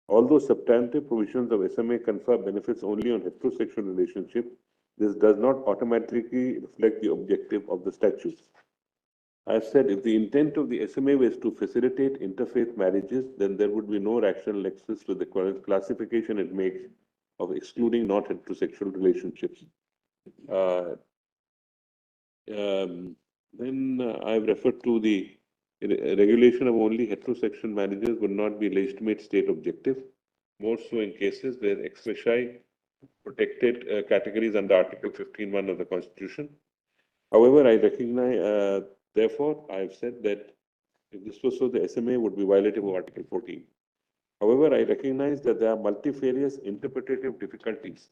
Although substantive provisions of SMA confer benefits only on heterosexual relationships, this does not automatically reflect the objective of the statutes. I have said if the intent of the SMA was to facilitate interfaith marriages, then there would be no rational nexus to the classification it makes of excluding not heterosexual relationships. Then I've referred to the regulation of only heterosexual marriages would not be legitimate state objective, more so in cases where ex officio protected categories under Article 15(1) of the Constitution. However, I recognize, therefore, I have said that if this was so, the SMA would be violative of Article 14. However, I recognize that there are multifarious interpretative difficulties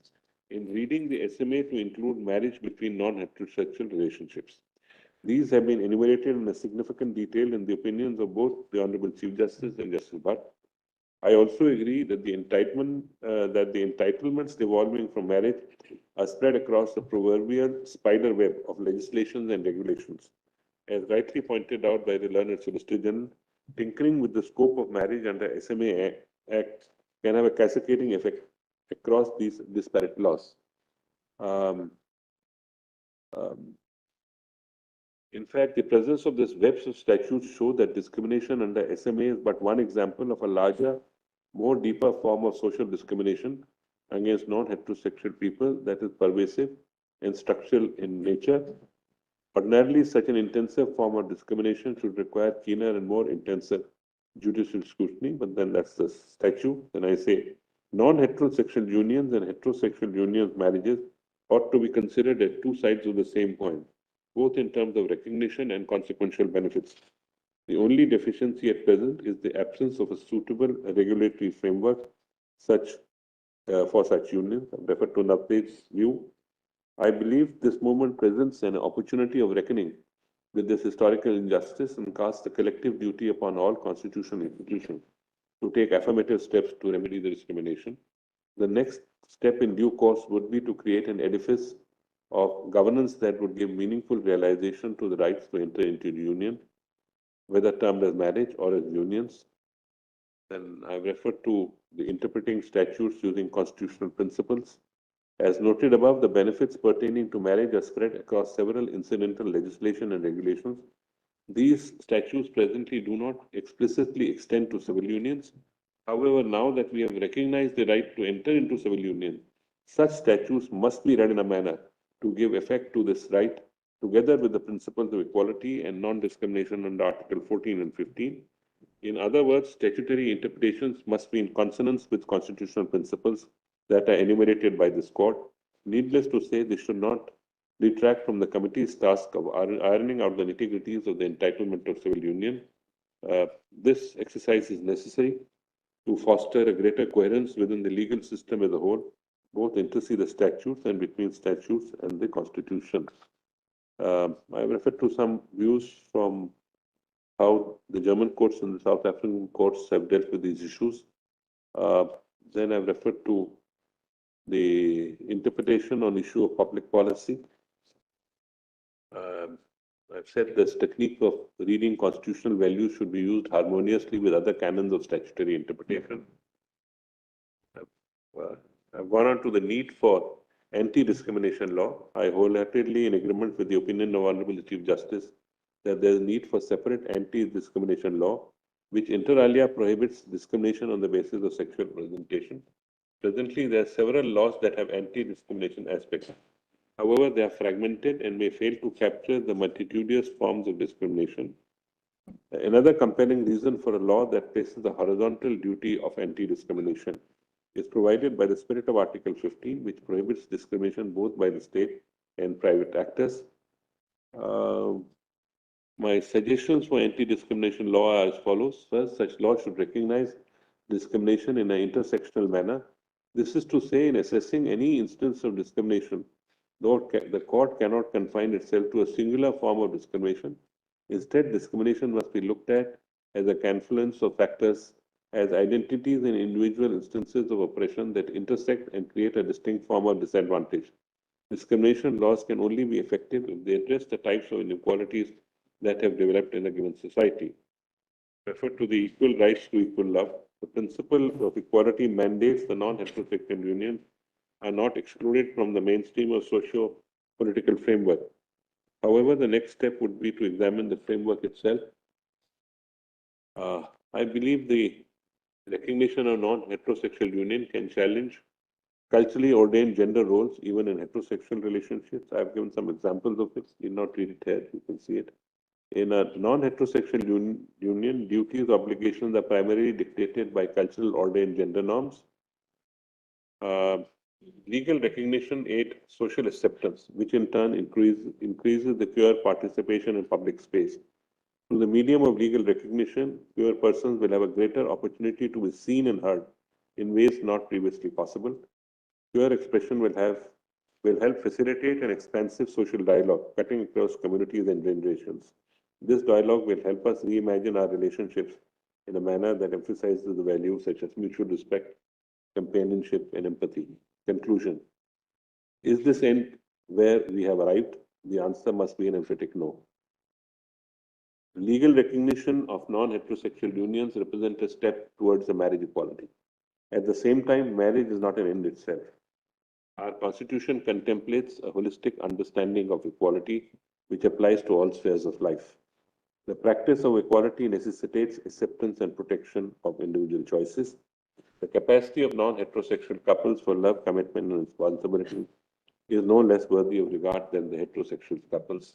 in reading the SMA to include marriage between non-heterosexual relationships. These have been enumerated in a significant detail in the opinions of both the Honorable Chief Justice and Justice Bhatt. I also agree that the entitlements devolving from marriage are spread across the proverbial spider web of legislations and regulations. As rightly pointed out by the Learned Solicitor General, tinkering with the scope of marriage under SMA Act can have a cascading effect across these disparate laws. In fact, the presence of this web of statutes show that discrimination under SMA is but one example of a larger, more deeper form of social discrimination against non-heterosexual people that is pervasive and structural in nature. Ordinarily, such an intensive form of discrimination should require keener and more intensive judicial scrutiny, but then that's the statute. Then I say non-heterosexual unions and heterosexual unions marriages ought to be considered as two sides of the same coin, both in terms of recognition and consequential benefits. The only deficiency at present is the absence of a suitable regulatory framework for such unions. I refer to Navtej's view. I believe this movement presents an opportunity of reckoning with this historical injustice and casts a collective duty upon all constitutional institutions to take affirmative steps to remedy the discrimination. The next step in due course would be to create an edifice of governance that would give meaningful realization to the rights to enter into the union. whether termed as marriage or as unions. Then I've referred to the interpreting statutes using constitutional principles. As noted above, the benefits pertaining to marriage are spread across several incidental legislation and regulations. These statutes presently do not explicitly extend to civil unions. However, now that we have recognized the right to enter into civil union, such statutes must be read in a manner to give effect to this right, together with the principles of equality and non-discrimination under Article 14 and 15. In other words, statutory interpretations must be in consonance with constitutional principles that are enumerated by this court. Needless to say, this should not detract from the committee's task of ironing out the nitty-gritties of the entitlement of civil union. This exercise is necessary to foster a greater coherence within the legal system as a whole, both inter-se the statutes and between statutes and the constitution. I referred to some views from how the German courts and the South African courts have dealt with these issues. Then I've referred to the interpretation on issue of public policy. I've said this technique of reading constitutional values should be used harmoniously with other canons of statutory interpretation. I've gone on to the need for anti-discrimination law. I wholeheartedly in agreement with the opinion of Honorable Chief Justice that there is need for separate anti-discrimination law, which inter alia prohibits discrimination on the basis of sexual presentation. Presently, there are several laws that have anti-discrimination aspects. However, they are fragmented and may fail to capture the multitudinous forms of discrimination. Another compelling reason for a law that places a horizontal duty of anti-discrimination is provided by the spirit of Article 15, which prohibits discrimination both by the state and private actors. My suggestions for anti-discrimination law are as follows. First, such law should recognize discrimination in an intersectional manner. This is to say, in assessing any instance of discrimination, the court cannot confine itself to a singular form of discrimination. Instead, discrimination must be looked at as a confluence of factors, as identities in individual instances of oppression that intersect and create a distinct form of disadvantage. Discrimination laws can only be effective if they address the types of inequalities that have developed in a given society. Refer to the equal rights to equal love. The principle of equality mandates the non-heterosexual union are not excluded from the mainstream of socio-political framework. However, the next step would be to examine the framework itself. I believe the recognition of non-heterosexual union can challenge culturally ordained gender roles, even in heterosexual relationships. I've given some examples of it. Did not read it here. You can see it. In a non-heterosexual union, duties, obligations are primarily dictated by cultural ordained gender norms. Legal recognition aids social acceptance, which in turn increases the queer participation in public space. Through the medium of legal recognition, queer persons will have a greater opportunity to be seen and heard in ways not previously possible. Queer expression will help facilitate an expansive social dialogue cutting across communities and generations. This dialogue will help us reimagine our relationships in a manner that emphasizes the values such as mutual respect, companionship, and empathy. Conclusion. Is this end where we have arrived? The answer must be an emphatic no. Legal recognition of non-heterosexual unions represents a step towards the marriage equality. At the same time, marriage is not an end itself. Our Constitution contemplates a holistic understanding of equality, which applies to all spheres of life. The practice of equality necessitates acceptance and protection of individual choices. The capacity of non-heterosexual couples for love, commitment, and responsibility is no less worthy of regard than the heterosexual couples.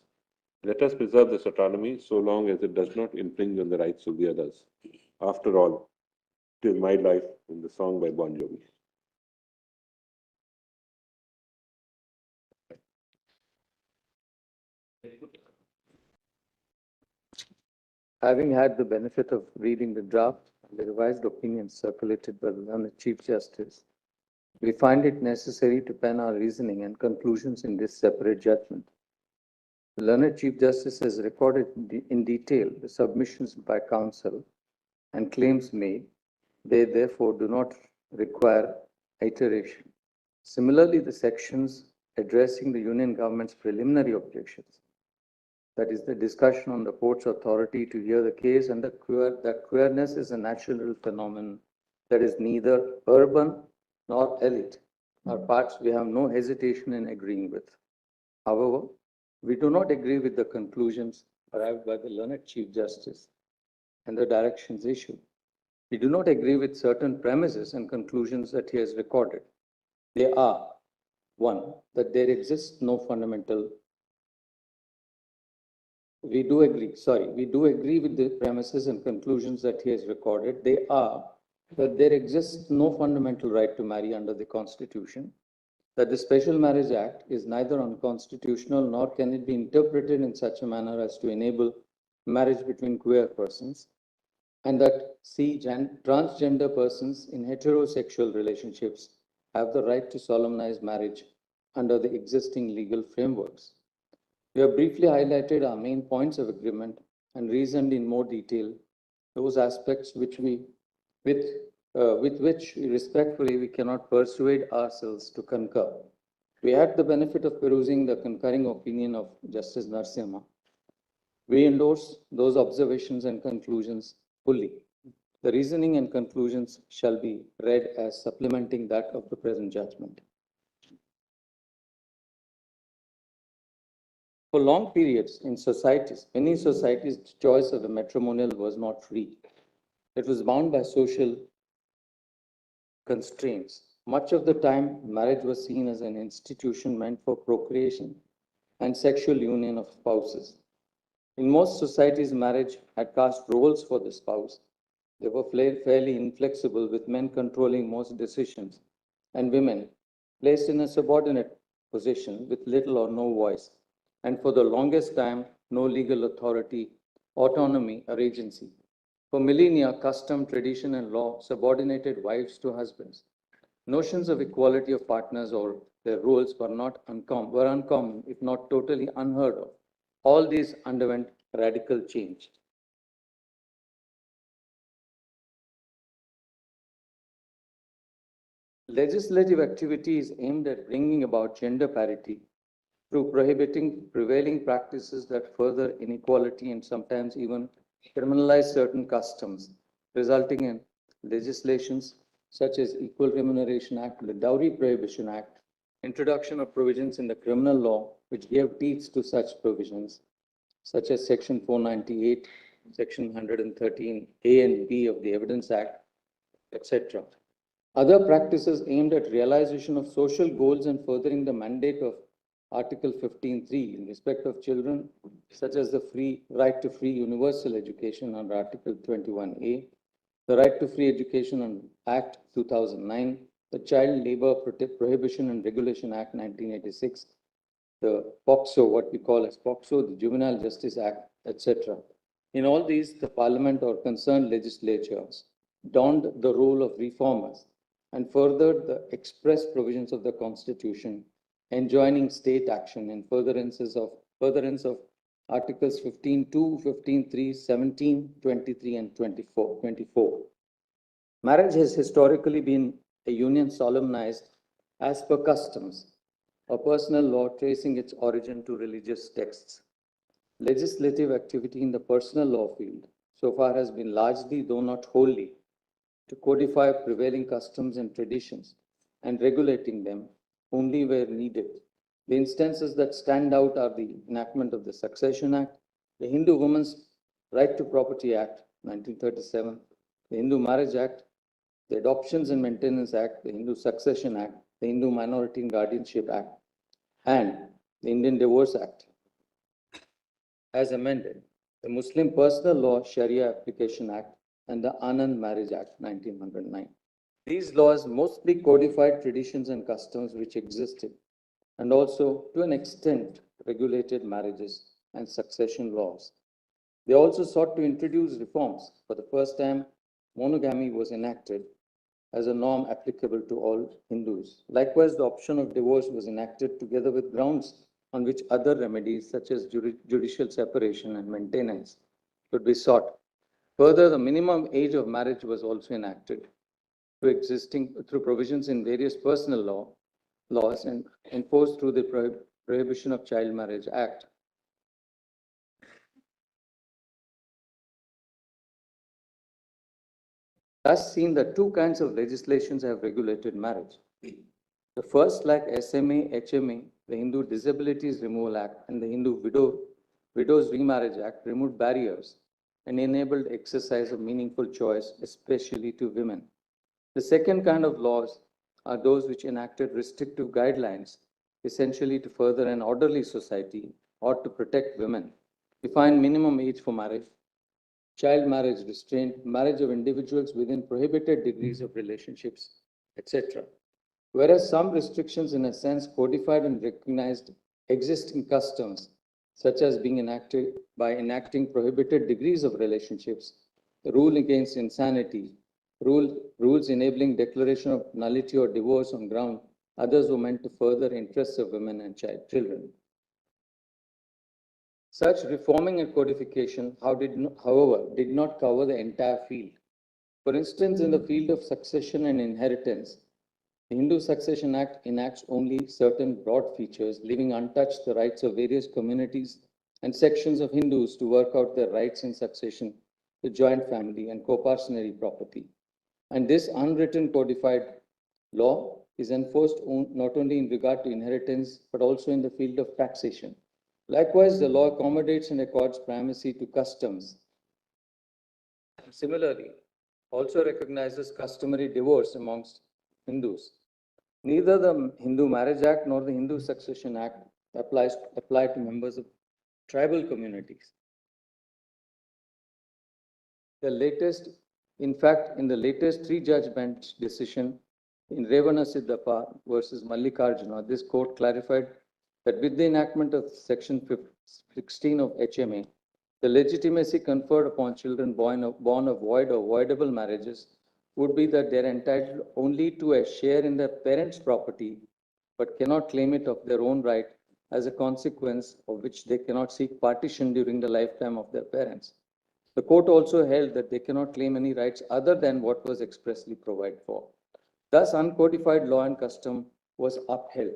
Let us preserve this autonomy so long as it does not infringe on the rights of the others. After all, it is my life in the song by Bon Jovi. Having had the benefit of reading the draft and the revised opinions circulated by the learned Chief Justice, we find it necessary to pen our reasoning and conclusions in this separate judgment. The learned Chief Justice has recorded in detail the submissions by counsel and claims made. They therefore do not require iteration. Similarly, the sections addressing the Union government's preliminary objections that is the discussion on the court's authority to hear the case, and that queerness is a natural phenomenon that is neither urban nor elite, are parts we have no hesitation in agreeing with. However, we do not agree with the conclusions arrived by the learned Chief Justice and the directions issued. We do not agree with certain premises and conclusions that he has recorded. They are: one, that there exists no fundamental. We do agree with the premises and conclusions that he has recorded. They are that there exists no fundamental right to marry under the Constitution, that the Special Marriage Act is neither unconstitutional nor can it be interpreted in such a manner as to enable marriage between queer persons, and that transgender persons in heterosexual relationships have the right to solemnize marriage under the existing legal frameworks. We have briefly highlighted our main points of agreement and reasoned in more detail those aspects with which respectfully we cannot persuade ourselves to concur. We had the benefit of perusing the concurring opinion of Justice Narasimha. We endorse those observations and conclusions fully. The reasoning and conclusions shall be read as supplementing that of the present judgment. For long periods in societies, many societies, the choice of the matrimonial was not free. It was bound by social constraints. Much of the time, marriage was seen as an institution meant for procreation and sexual union of spouses. In most societies, marriage had cast roles for the spouse. They were fairly inflexible, with men controlling most decisions and women placed in a subordinate position with little or no voice, and for the longest time, no legal authority, autonomy, or agency. For millennia, custom, tradition, and law subordinated wives to husbands. Notions of equality of partners or their roles were uncommon, if not totally unheard of. All these underwent radical change. Legislative activity is aimed at bringing about gender parity through prohibiting prevailing practices that further inequality and sometimes even criminalize certain customs, resulting in legislations such as Equal Remuneration Act, the Dowry Prohibition Act, introduction of provisions in the criminal law which gave teeth to such provisions, such as Section 498, Section 113 A and B of the Evidence Act, etc. Other practices aimed at realization of social goals and furthering the mandate of Article 15(3) in respect of children, such as the right to free universal education under Article 21A, the Right to Free Education under Act 2009, the Child Labor Prohibition and Regulation Act 1986, the POCSO, what we call as POCSO, the Juvenile Justice Act, etc. In all these, the Parliament or concerned legislatures donned the role of reformers and furthered the express provisions of the Constitution, enjoining state action in furtherance of Articles 15(2), 15(3), 17, 23, and 24. Marriage has historically been a union solemnized as per customs, a personal law tracing its origin to religious texts. Legislative activity in the personal law field so far has been largely, though not wholly, to codify prevailing customs and traditions and regulating them only where needed. The instances that stand out are the enactment of the Succession Act, the Hindu Women's Right to Property Act, 1937, the Hindu Marriage Act, the Adoptions and Maintenance Act, the Hindu Succession Act, the Hindu Minority and Guardianship Act, and the Indian Divorce Act. As amended, the Muslim Personal Law Sharia Application Act and the Anand Marriage Act, 1909. These laws mostly codified traditions and customs which existed, and also, to an extent, regulated marriages and succession laws. They also sought to introduce reforms. For the first time, monogamy was enacted as a norm applicable to all Hindus. Likewise, the option of divorce was enacted together with grounds on which other remedies, such as judicial separation and maintenance, could be sought. Further, the minimum age of marriage was also enacted through provisions in various personal laws and enforced through the Prohibition of Child Marriage Act. thus seen that two kinds of legislations have regulated marriage. The first, like SMA, HMA, the Hindu Disabilities Removal Act, and the Hindu Widows Remarriage Act, removed barriers and enabled exercise of meaningful choice, especially to women. The second kind of laws are those which enacted restrictive guidelines, essentially to further an orderly society or to protect women, define minimum age for marriage, child marriage restraint, marriage of individuals within prohibited degrees of relationships, etc. Whereas some restrictions, in a sense, codified and recognized existing customs, such as being enacted by enacting prohibited degrees of relationships, the rule against insanity, rules enabling declaration of nullity or divorce on ground others were meant to further interests of women and children. Such reforming and codification, however, did not cover the entire field. For instance, in the field of succession and inheritance, the Hindu Succession Act enacts only certain broad features, leaving untouched the rights of various communities and sections of Hindus to work out their rights in succession to joint family and co-parcenary property. And this unwritten codified law is enforced not only in regard to inheritance, but also in the field of taxation. Likewise, the law accommodates and accords primacy to customs. Similarly, also recognizes customary divorce amongst Hindus. Neither the Hindu Marriage Act nor the Hindu Succession Act apply to members of tribal communities. In fact, in the latest 3-judge bench decision in Revana Siddhappa versus Mallikarjuna, this court clarified that with the enactment of Section 16 of HMA, the legitimacy conferred upon children born of void or voidable marriages would be that they are entitled only to a share in their parents' property, but cannot claim it of their own right, as a consequence of which they cannot seek partition during the lifetime of their parents. The court also held that they cannot claim any rights other than what was expressly provided for. Thus, uncodified law and custom was upheld.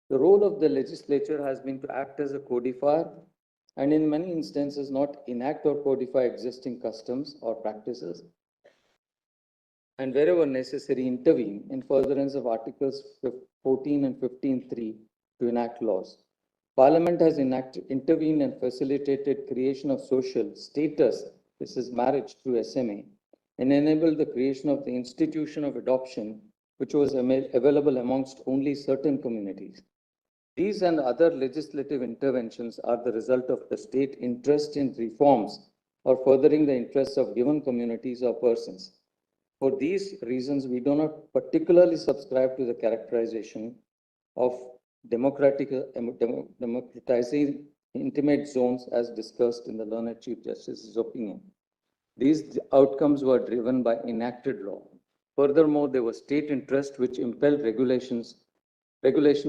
The role of the legislature has been to act as a codifier and in many instances not enact or codify existing customs or practices, and wherever necessary intervene in furtherance of Articles 14 and 15(3) to enact laws. Parliament has intervened and facilitated creation of social status, this is marriage through SMA, and enabled the creation of the institution of adoption, which was available amongst only certain communities. These and other legislative interventions are the result of the state interest in reforms or furthering the interests of given communities or persons. For these reasons, we do not particularly subscribe to the characterization of democratizing intimate zones as discussed in the learned Chief Justice's opinion. These outcomes were driven by enacted law. Furthermore, there was state interest which impelled regulation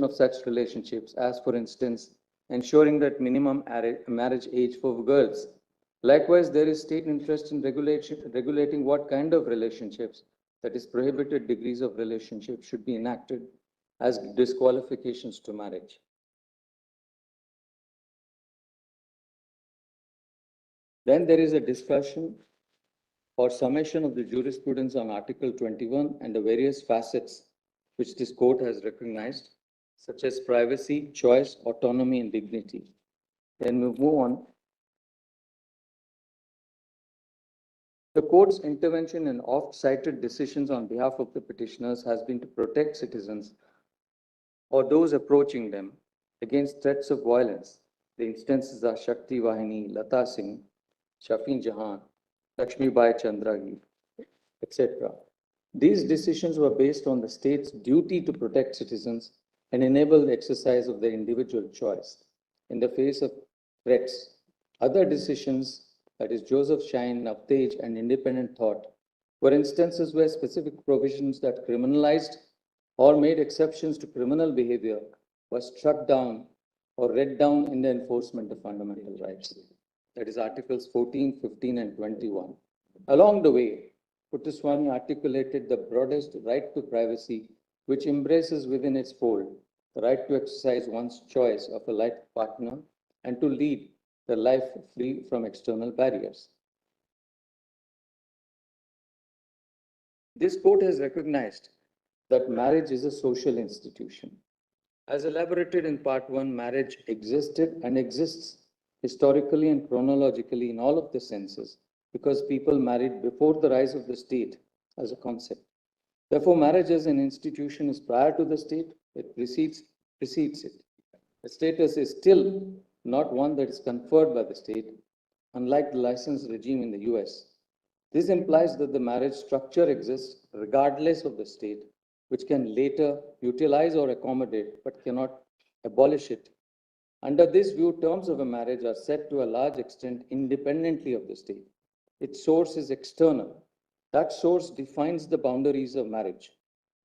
of such relationships, as for instance, ensuring that minimum marriage age for girls. Likewise, there is state interest in regulating what kind of relationships, that is, prohibited degrees of relationship, should be enacted as disqualifications to marriage. Then there is a discussion or summation of the jurisprudence on Article 21 and the various facets which this court has recognized, such as privacy, choice, autonomy, and dignity. Then we move on. The court's intervention in oft-cited decisions on behalf of the petitioners has been to protect citizens or those approaching them against threats of violence. The instances are Shakti Vahini, Lata Singh, Shafin Jahan, Lakshmi Bai Chandrachud, etc. These decisions were based on the state's duty to protect citizens and enable the exercise of their individual choice in the face of threats. Other decisions, that is Joseph Shine, Navtej, and Independent Thought, were instances where specific provisions that criminalized or made exceptions to criminal behavior were struck down or read down in the enforcement of fundamental rights. That is Articles 14, 15, and 21. Along the way, Puttaswamy articulated the broadest right to privacy, which embraces within its fold the right to exercise one's choice of a life partner and to lead the life free from external barriers. This court has recognized that marriage is a social institution. As elaborated in Part 1, marriage existed and exists historically and chronologically in all of the senses because people married before the rise of the state as a concept. Therefore, marriage as an institution is prior to the state, it precedes it. The status is still not one that is conferred by the state, unlike the license regime in the US. This implies that the marriage structure exists regardless of the state, which can later utilize or accommodate but cannot abolish it. Under this view, terms of a marriage are set to a large extent independently of the state. Its source is external. That source defines the boundaries of marriage.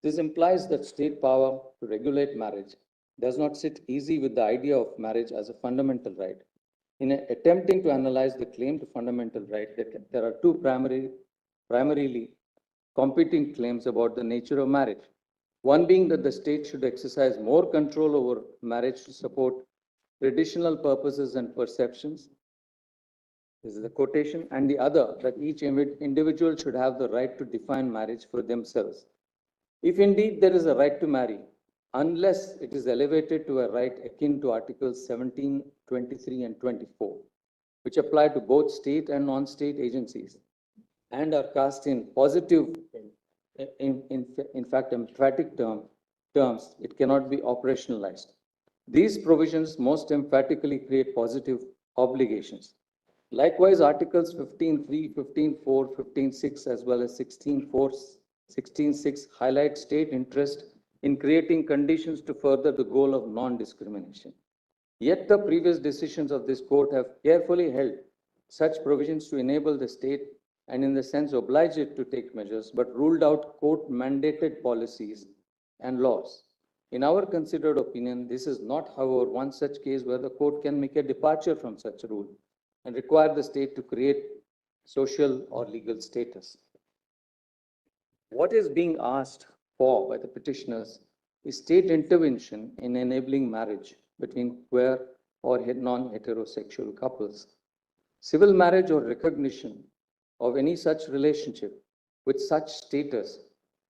This implies that state power to regulate marriage does not sit easy with the idea of marriage as a fundamental right. In attempting to analyze the claim to fundamental right, there are two primarily competing claims about the nature of marriage. One being that the state should exercise more control over marriage to support traditional purposes and perceptions. This is the quotation. And the other, that each individual should have the right to define marriage for themselves. If indeed there is a right to marry, unless it is elevated to a right akin to Articles 17, 23, and 24, which apply to both state and non-state agencies, and are cast in positive, in fact, emphatic terms, it cannot be operationalized. These provisions most emphatically create positive obligations. Likewise, Articles 15.3, 15.4, 15.6, as well as 16.4, 16.6 highlight state interest in creating conditions to further the goal of non-discrimination. Yet the previous decisions of this court have carefully held such provisions to enable the state and in the sense oblige it to take measures, but ruled out court-mandated policies and laws. In our considered opinion, this is not, however, one such case where the court can make a departure from such a rule and require the state to create social or legal status. What is being asked for by the petitioners is state intervention in enabling marriage between queer or non-heterosexual couples. Civil marriage or recognition of any such relationship with such status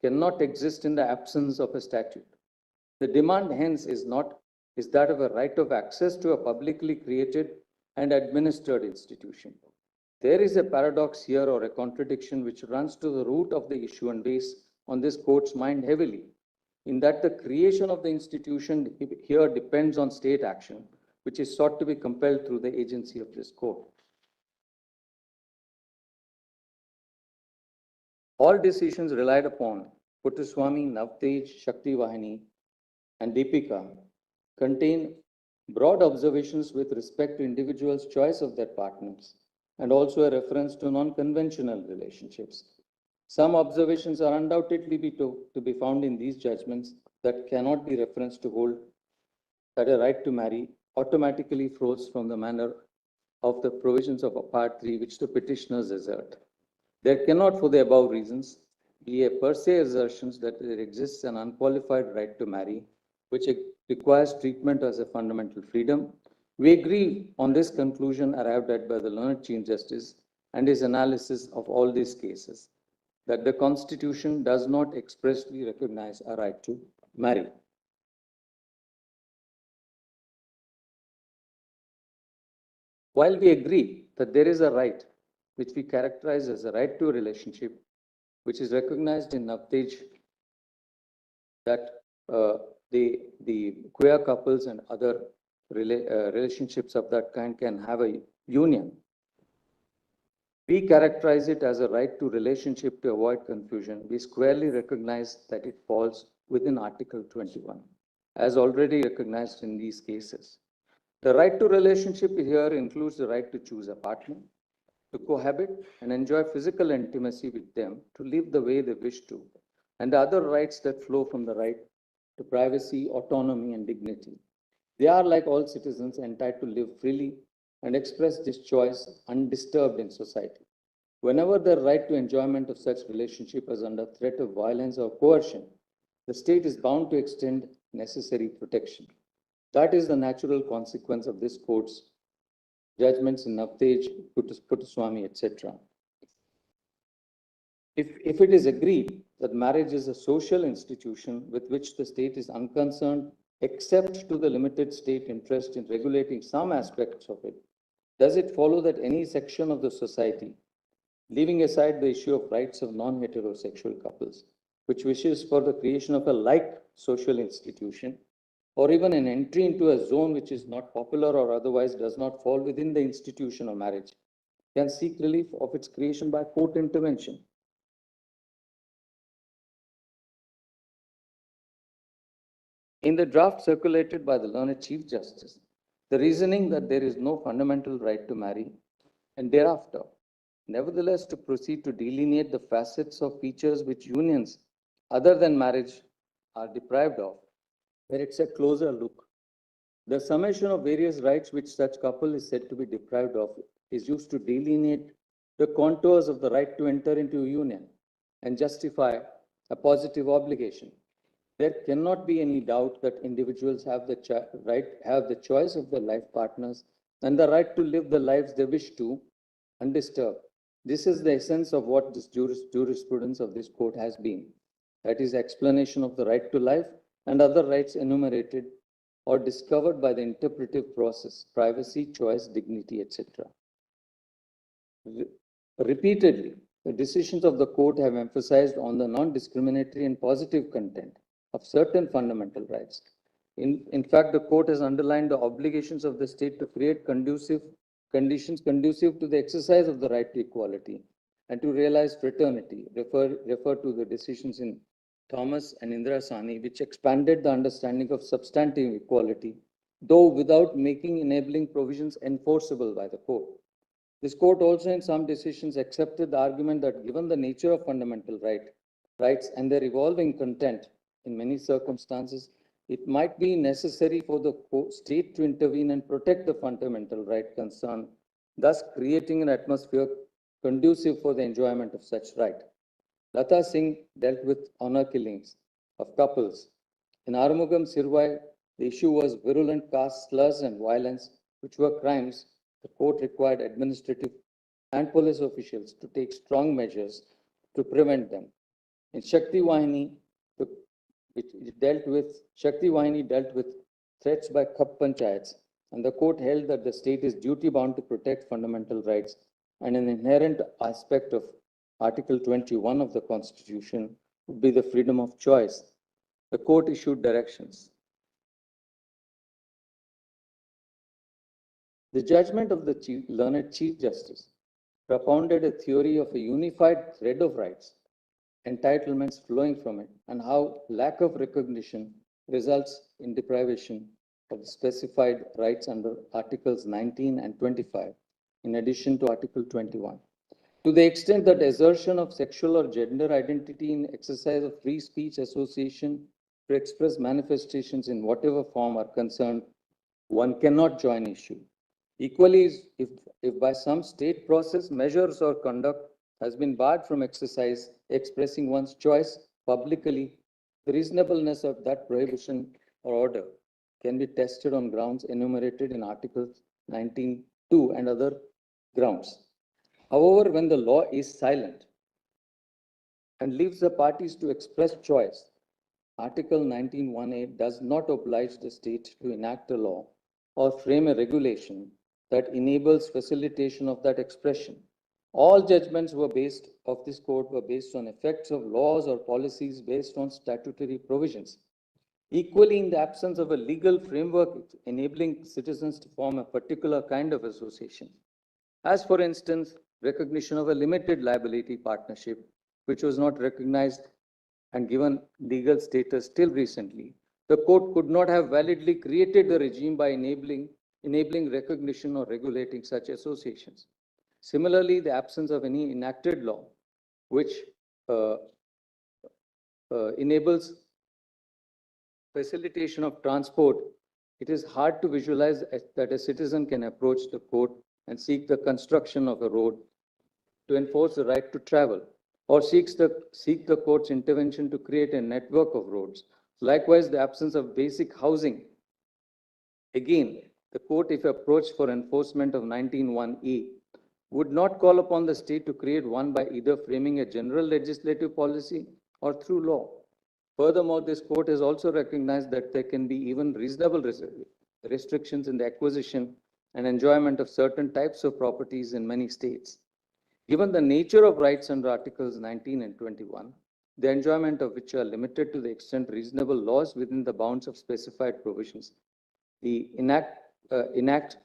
cannot exist in the absence of a statute. The demand hence is that of a right of access to a publicly created and administered institution. There is a paradox here or a contradiction which runs to the root of the issue and weighs on this court's mind heavily, in that the creation of the institution here depends on state action, which is sought to be compelled through the agency of this court. All decisions relied upon Puttaswamy, Navtej, Shakti Vahini, and Deepika contain broad observations with respect to individuals' choice of their partners and also a reference to non-conventional relationships. Some observations are undoubtedly to be found in these judgments that cannot be referenced to hold that a right to marry automatically flows from the manner of the provisions of Part 3 which the petitioners assert. There cannot, for the above reasons, be a per se assertion that there exists an unqualified right to marry, which requires treatment as a fundamental freedom. We agree on this conclusion arrived at by the learned Chief Justice and his analysis of all these cases, that the Constitution does not expressly recognize a right to marry. While we agree that there is a right which we characterize as a right to a relationship, which is recognized in Navtej, that the queer couples and other relationships of that kind can have a union. We characterize it as a right to relationship to avoid confusion. We squarely recognize that it falls within Article 21, as already recognized in these cases. The right to relationship here includes the right to choose a partner, to cohabit and enjoy physical intimacy with them, to live the way they wish to, and the other rights that flow from the right to privacy, autonomy, and dignity. They are, like all citizens, entitled to live freely and express this choice undisturbed in society. Whenever the right to enjoyment of such relationship is under threat of violence or coercion, the state is bound to extend necessary protection. That is the natural consequence of this court's judgments in Navtej, Puttaswamy, etc. If it is agreed that marriage is a social institution with which the state is unconcerned, except to the limited state interest in regulating some aspects of it, does it follow that any section of the society, leaving aside the issue of rights of non-heterosexual couples, which wishes for the creation of a like social institution, or even an entry into a zone which is not popular or otherwise does not fall within the institution of marriage, can seek relief of its creation by court intervention? In the draft circulated by the learned Chief Justice, the reasoning that there is no fundamental right to marry and thereafter, nevertheless, to proceed to delineate the facets of features which unions other than marriage are deprived of, where it's a closer look. The summation of various rights which such couple is said to be deprived of is used to delineate the contours of the right to enter into a union and justify a positive obligation. There cannot be any doubt that individuals have the choice of their life partners and the right to live the lives they wish to undisturbed. This is the essence of what this jurisprudence of this court has been. That is, explanation of the right to life and other rights enumerated or discovered by the interpretive process, privacy, choice, dignity, etc. Repeatedly, the decisions of the court have emphasized on the non-discriminatory and positive content of certain fundamental rights. In fact, the court has underlined the obligations of the state to create conditions conducive to the exercise of the right to equality and to realize fraternity. Refer to the decisions in Thomas and Indira Sani, which expanded the understanding of substantive equality, though without making enabling provisions enforceable by the court. This court also in some decisions accepted the argument that given the nature of fundamental rights and their evolving content, in many circumstances, it might be necessary for the state to intervene and protect the fundamental right concerned, thus creating an atmosphere conducive for the enjoyment of such right. Lata Singh dealt with honor killings of couples. In Arumugam Sirvai, the issue was virulent caste slurs and violence, which were crimes. The court required administrative and police officials to take strong measures to prevent them. In Shakti Wahini, Shakti Wahini dealt with threats by Khap Panchayats, and the court held that the state is duty bound to protect fundamental rights and an inherent aspect of Article 21 of the Constitution would be the freedom of choice. The court issued directions. The judgment of the learned Chief Justice propounded a theory of a unified thread of rights, entitlements flowing from it, and how lack of recognition results in deprivation of the specified rights under Articles 19 and 25, in addition to Article 21. To the extent that assertion of sexual or gender identity in exercise of free speech association to express manifestations in whatever form are concerned, one cannot join issue. Equally, if by some state process, measures or conduct has been barred from expressing one's choice publicly, the reasonableness of that prohibition or order can be tested on grounds enumerated in Articles 19(2) and other grounds. However, when the law is silent and leaves the parties to express choice, Article 19(1)(a) does not oblige the state to enact a law or frame a regulation that enables facilitation of that expression. All judgments of this court were based on effects of laws or policies based on statutory provisions. Equally, in the absence of a legal framework enabling citizens to form a particular kind of association, as for instance, recognition of a limited liability partnership, which was not recognized and given legal status till recently, the court could not have validly created the regime by enabling recognition or regulating such associations. Similarly, the absence of any enacted law which enables facilitation of transport, it is hard to visualize that a citizen can approach the court and seek the construction of a road to enforce the right to travel, or seek the court's intervention to create a network of roads. Likewise, the absence of basic housing. Again, the court, if approached for enforcement of 19(1)(e), would not call upon the state to create one by either framing a general legislative policy or through law. Furthermore, this court has also recognized that there can be even reasonable restrictions in the acquisition and enjoyment of certain types of properties in many states. Given the nature of rights under Articles 19 and 21, the enjoyment of which are limited to the extent reasonable laws within the bounds of specified provisions, the enact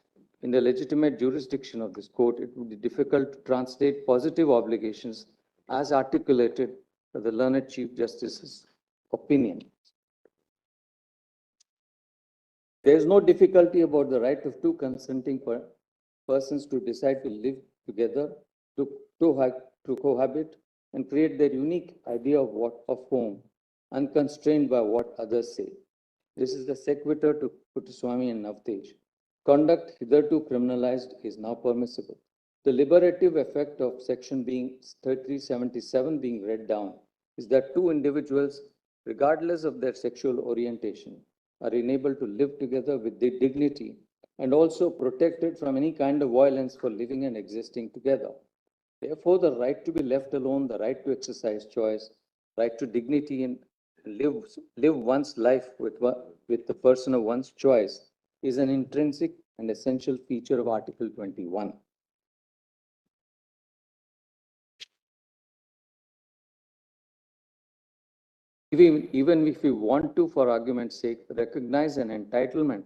in the legitimate jurisdiction of this court, it would be difficult to translate positive obligations as articulated by the learned Chief Justice's opinion. There is no difficulty about the right of two consenting persons to decide to live together, to cohabit, and create their unique idea of home, unconstrained by what others say. This is the sequitur to Puttaswamy and Navtej. Conduct hitherto criminalized is now permissible. The liberative effect of section 377 being read down is that two individuals, regardless of their sexual orientation, are enabled to live together with dignity and also protected from any kind of violence for living and existing together. Therefore, the right to be left alone, the right to exercise choice, right to dignity and live one's life with the person of one's choice is an intrinsic and essential feature of Article 21. Even if we want to, for argument's sake, recognize an entitlement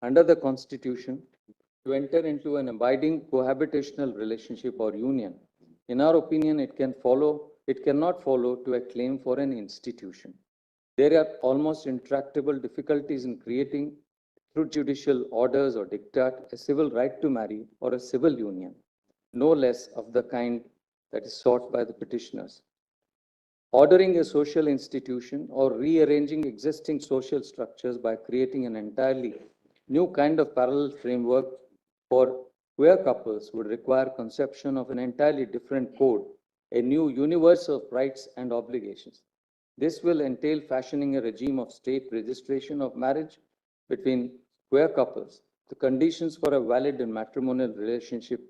under the Constitution to enter into an abiding cohabitational relationship or union, in our opinion, it cannot follow to a claim for an institution. There are almost intractable difficulties in creating, through judicial orders or diktat, a civil right to marry or a civil union, no less of the kind that is sought by the petitioners. Ordering a social institution or rearranging existing social structures by creating an entirely new kind of parallel framework for queer couples would require conception of an entirely different code, a new universe of rights and obligations. This will entail fashioning a regime of state registration of marriage between queer couples, the conditions for a valid and matrimonial relationship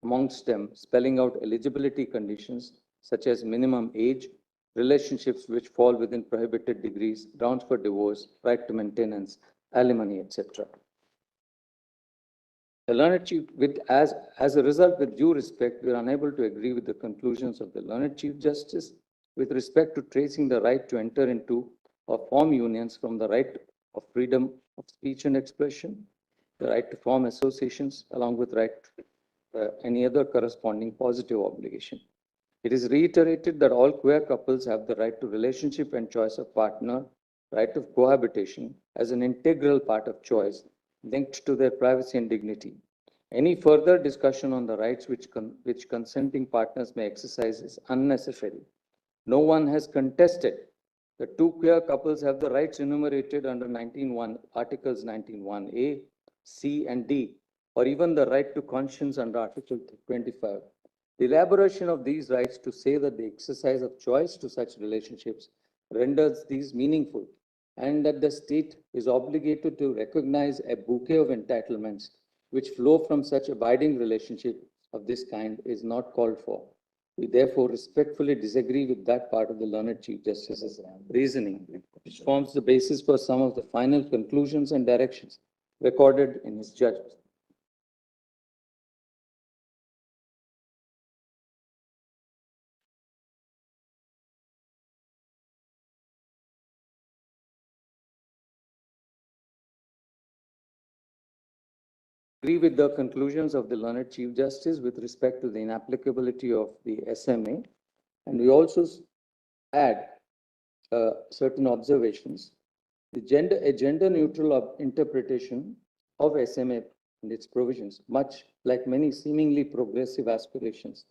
amongst them, spelling out eligibility conditions such as minimum age, relationships which fall within prohibited degrees, grounds for divorce, right to maintenance, alimony, etc. The learned chief, as a result, with due respect, we are unable to agree with the conclusions of the learned Chief Justice with respect to tracing the right to enter into or form unions from the right of freedom of speech and expression, the right to form associations, along with right any other corresponding positive obligation. It is reiterated that all queer couples have the right to relationship and choice of partner, right of cohabitation as an integral part of choice linked to their privacy and dignity. Any further discussion on the rights which consenting partners may exercise is unnecessary. No one has contested that two queer couples have the rights enumerated under Articles 19(1)A, C, and D, or even the right to conscience under Article 25. The elaboration of these rights to say that the exercise of choice to such relationships renders these meaningful, and that the state is obligated to recognize a bouquet of entitlements which flow from such abiding relationship of this kind is not called for. We therefore respectfully disagree with that part of the learned Chief Justice's reasoning, which forms the basis for some of the final conclusions and directions recorded in his judgment. Agree with the conclusions of the learned Chief Justice with respect to the inapplicability of the SMA, and we also add certain observations. A gender-neutral interpretation of SMA and its provisions, much like many seemingly progressive aspirations,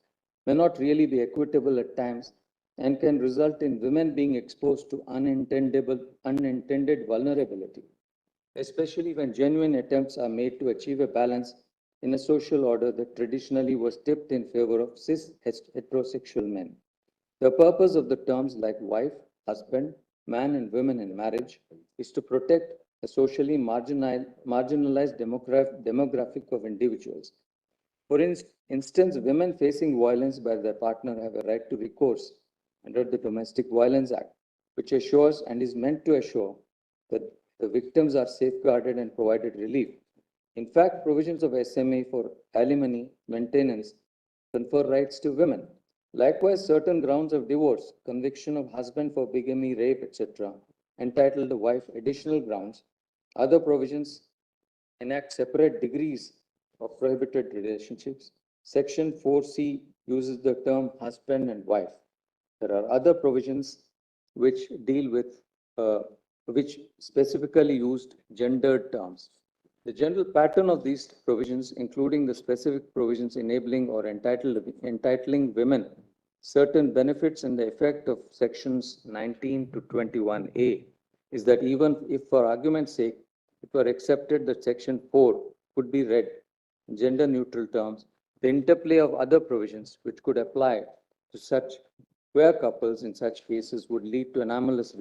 may not really be equitable at times and can result in women being exposed to unintended vulnerability, especially when genuine attempts are made to achieve a balance in a social order that traditionally was tipped in favor of cis heterosexual men. The purpose of the terms like wife, husband, man, and women in marriage is to protect a socially marginalized demographic of individuals. For instance, women facing violence by their partner have a right to recourse under the Domestic Violence Act, which assures and is meant to assure that the victims are safeguarded and provided relief. In fact, provisions of SMA for alimony maintenance confer rights to women. Likewise, certain grounds of divorce, conviction of husband for bigamy, rape, etc., entitle the wife additional grounds. Other provisions enact separate degrees of prohibited relationships. Section 4C uses the term husband and wife. There are other provisions which deal with, which specifically used gendered terms. The general pattern of these provisions, including the specific provisions enabling or entitling women certain benefits and the effect of sections 19 to 21A, is that even if for argument's sake, it were accepted that section 4 could be read in gender neutral terms, the interplay of other provisions which could apply to such queer couples in such cases would lead to anomalous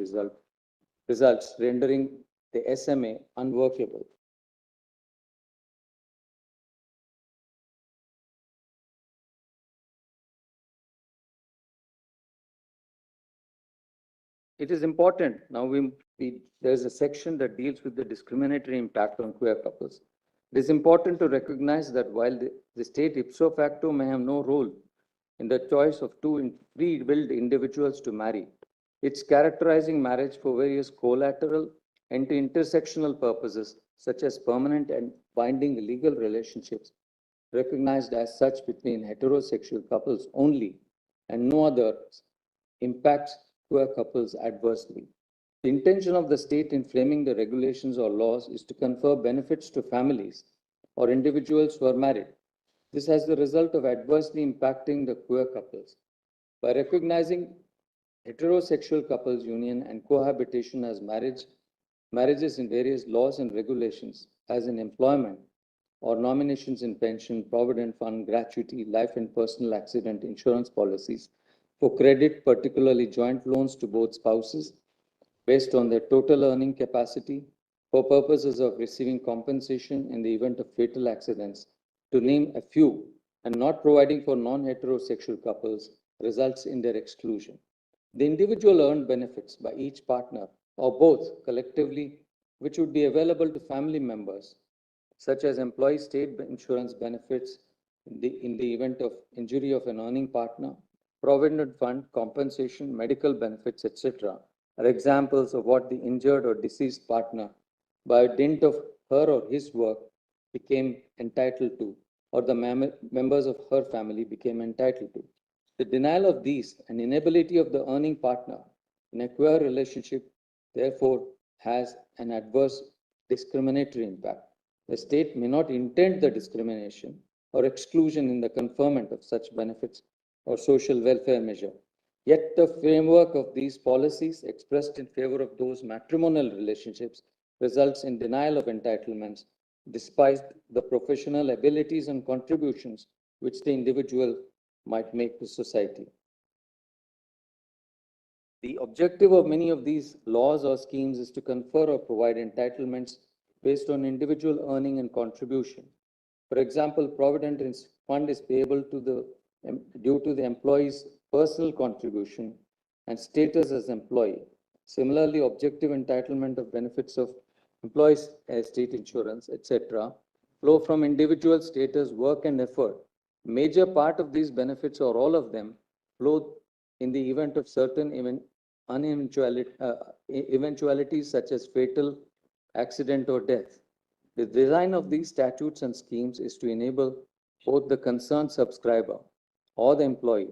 results, rendering the SMA unworkable. It is important. Now, there's a section that deals with the discriminatory impact on queer couples. It is important to recognize that while the state ipso facto may have no role in the choice of two free-willed individuals to marry, it's characterizing marriage for various collateral and intersectional purposes, such as permanent and binding legal relationships, recognized as such between heterosexual couples only, and no other impacts queer couples adversely. The intention of the state in framing the regulations or laws is to confer benefits to families or individuals who are married. This has the result of adversely impacting the queer couples. By recognizing heterosexual couples union and cohabitation as marriages in various laws and regulations, as in employment or nominations in pension, provident fund, gratuity, life and personal accident insurance policies, for credit, particularly joint loans to both spouses, based on their total earning capacity, for purposes of receiving compensation in the event of fatal accidents, to name a few, and not providing for non-heterosexual couples results in their exclusion. The individual earned benefits by each partner or both collectively, which would be available to family members, such as employee state insurance benefits in the event of injury of an earning partner, provident fund, compensation, medical benefits, etc., are examples of what the injured or deceased partner, by dint of her or his work, became entitled to, or the members of her family became entitled to. The denial of these and inability of the earning partner in a queer relationship, therefore, has an adverse discriminatory impact. The state may not intend the discrimination or exclusion in the conferment of such benefits or social welfare measure. Yet the framework of these policies expressed in favor of those matrimonial relationships results in denial of entitlements despite the professional abilities and contributions which the individual might make to society. The objective of many of these laws or schemes is to confer or provide entitlements based on individual earning and contribution. For example, Provident Fund is payable due to the employee's personal contribution and status as employee. Similarly, objective entitlement of benefits of employees' state insurance, etc., flow from individual status, work, and effort. Major part of these benefits, or all of them, flow in the event of certain eventualities such as fatal accident or death. The design of these statutes and schemes is to enable both the concerned subscriber or the employee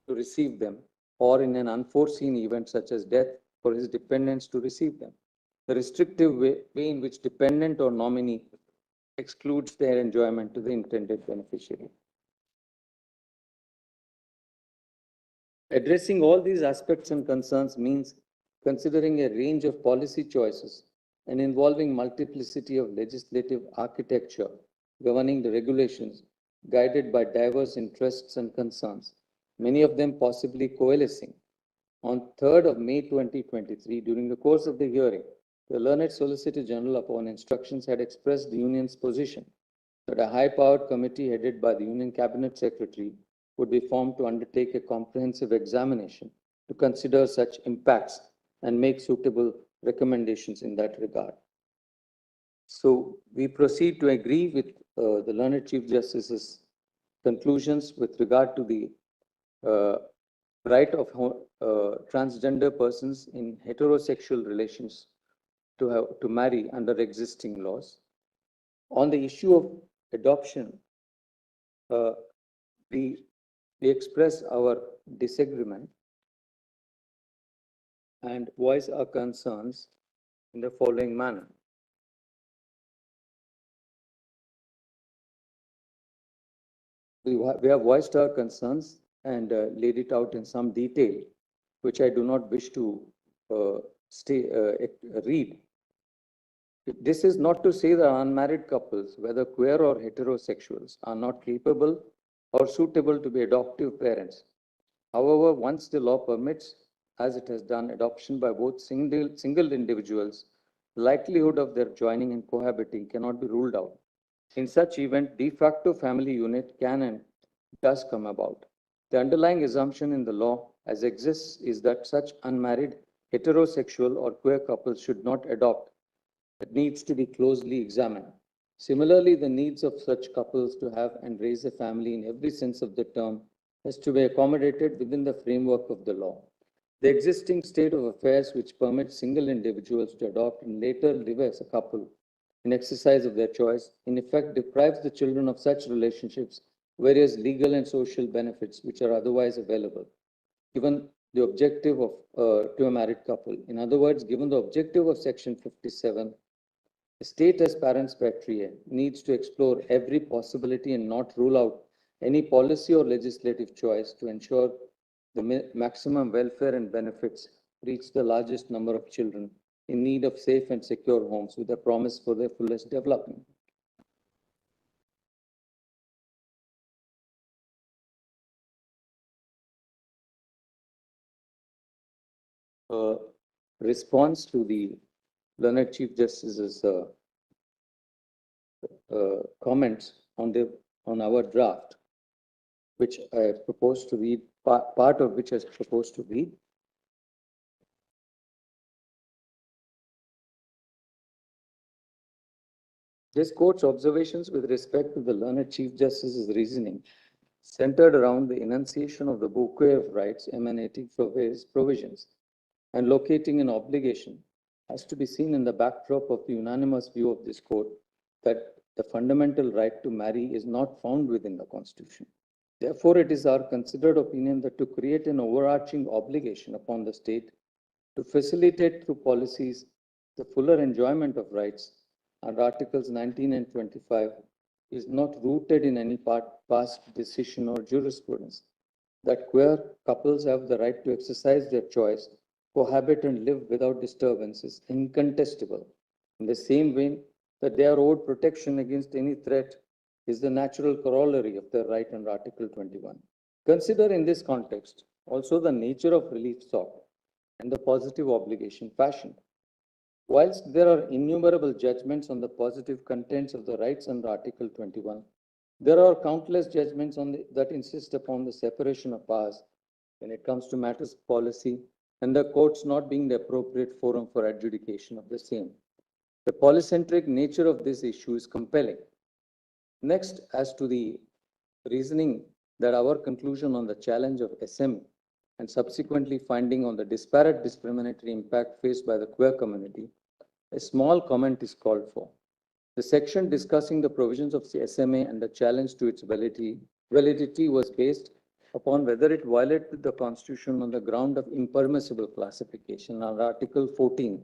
to receive them, or in an unforeseen event such as death, for his dependents to receive them. The restrictive way in which dependent or nominee excludes their enjoyment to the intended beneficiary. Addressing all these aspects and concerns means considering a range of policy choices and involving multiplicity of legislative architecture governing the regulations guided by diverse interests and concerns, many of them possibly coalescing. On 3rd of May 2023, during the course of the hearing, the learned Solicitor General, upon instructions, had expressed the Union's position that a high-powered committee headed by the Union Cabinet Secretary would be formed to undertake a comprehensive examination to consider such impacts and make suitable recommendations in that regard. So we proceed to agree with the learned Chief Justice's conclusions with regard to the right of transgender persons in heterosexual relations to marry under existing laws. On the issue of adoption, uh, we express our disagreement and voice our concerns in the following manner. We have voiced our concerns and laid it out in some detail, which I do not wish to read. This is not to say that unmarried couples, whether queer or heterosexuals, are not capable or suitable to be adoptive parents. However, once the law permits, as it has done, adoption by both single individuals, the likelihood of their joining and cohabiting cannot be ruled out. In such event, de facto family unit can and does come about. The underlying assumption in the law as exists is that such unmarried, heterosexual, or queer couples should not adopt. It needs to be closely examined. Similarly, the needs of such couples to have and raise a family in every sense of the term has to be accommodated within the framework of the law. The existing state of affairs which permits single individuals to adopt and later live as a couple in exercise of their choice, in effect deprives the children of such relationships various legal and social benefits which are otherwise available, given the objective of to a married couple. In other words, given the objective of Section 57, the state as parents patriae needs to explore every possibility and not rule out any policy or legislative choice to ensure the maximum welfare and benefits reach the largest number of children in need of safe and secure homes with a promise for their fullest development. Response to the learned Chief Justice's comments on our draft, which I propose to read, part of which I propose to read. This court's observations with respect to the learned Chief Justice's reasoning centered around the enunciation of the bouquet of rights emanating from various provisions and locating an obligation has to be seen in the backdrop of the unanimous view of this court that the fundamental right to marry is not found within the Constitution. Therefore, it is our considered opinion that to create an overarching obligation upon the state to facilitate through policies the fuller enjoyment of rights under Articles 19 and 25 is not rooted in any past decision or jurisprudence. That queer couples have the right to exercise their choice, cohabit and live without disturbance is incontestable. In the same way that they are owed protection against any threat is the natural corollary of their right under Article 21. Consider in this context also the nature of relief sought and the positive obligation fashioned. Whilst there are innumerable judgments on the positive contents of the rights under Article 21, there are countless judgments that insist upon the separation of powers when it comes to matters of policy and the courts not being the appropriate forum for adjudication of the same. The polycentric nature of this issue is compelling. Next, as to the reasoning that our conclusion on the challenge of SM and subsequently finding on the disparate discriminatory impact faced by the queer community, a small comment is called for. The section discussing the provisions of the SMA and the challenge to its validity was based upon whether it violated the Constitution on the ground of impermissible classification under Article 14,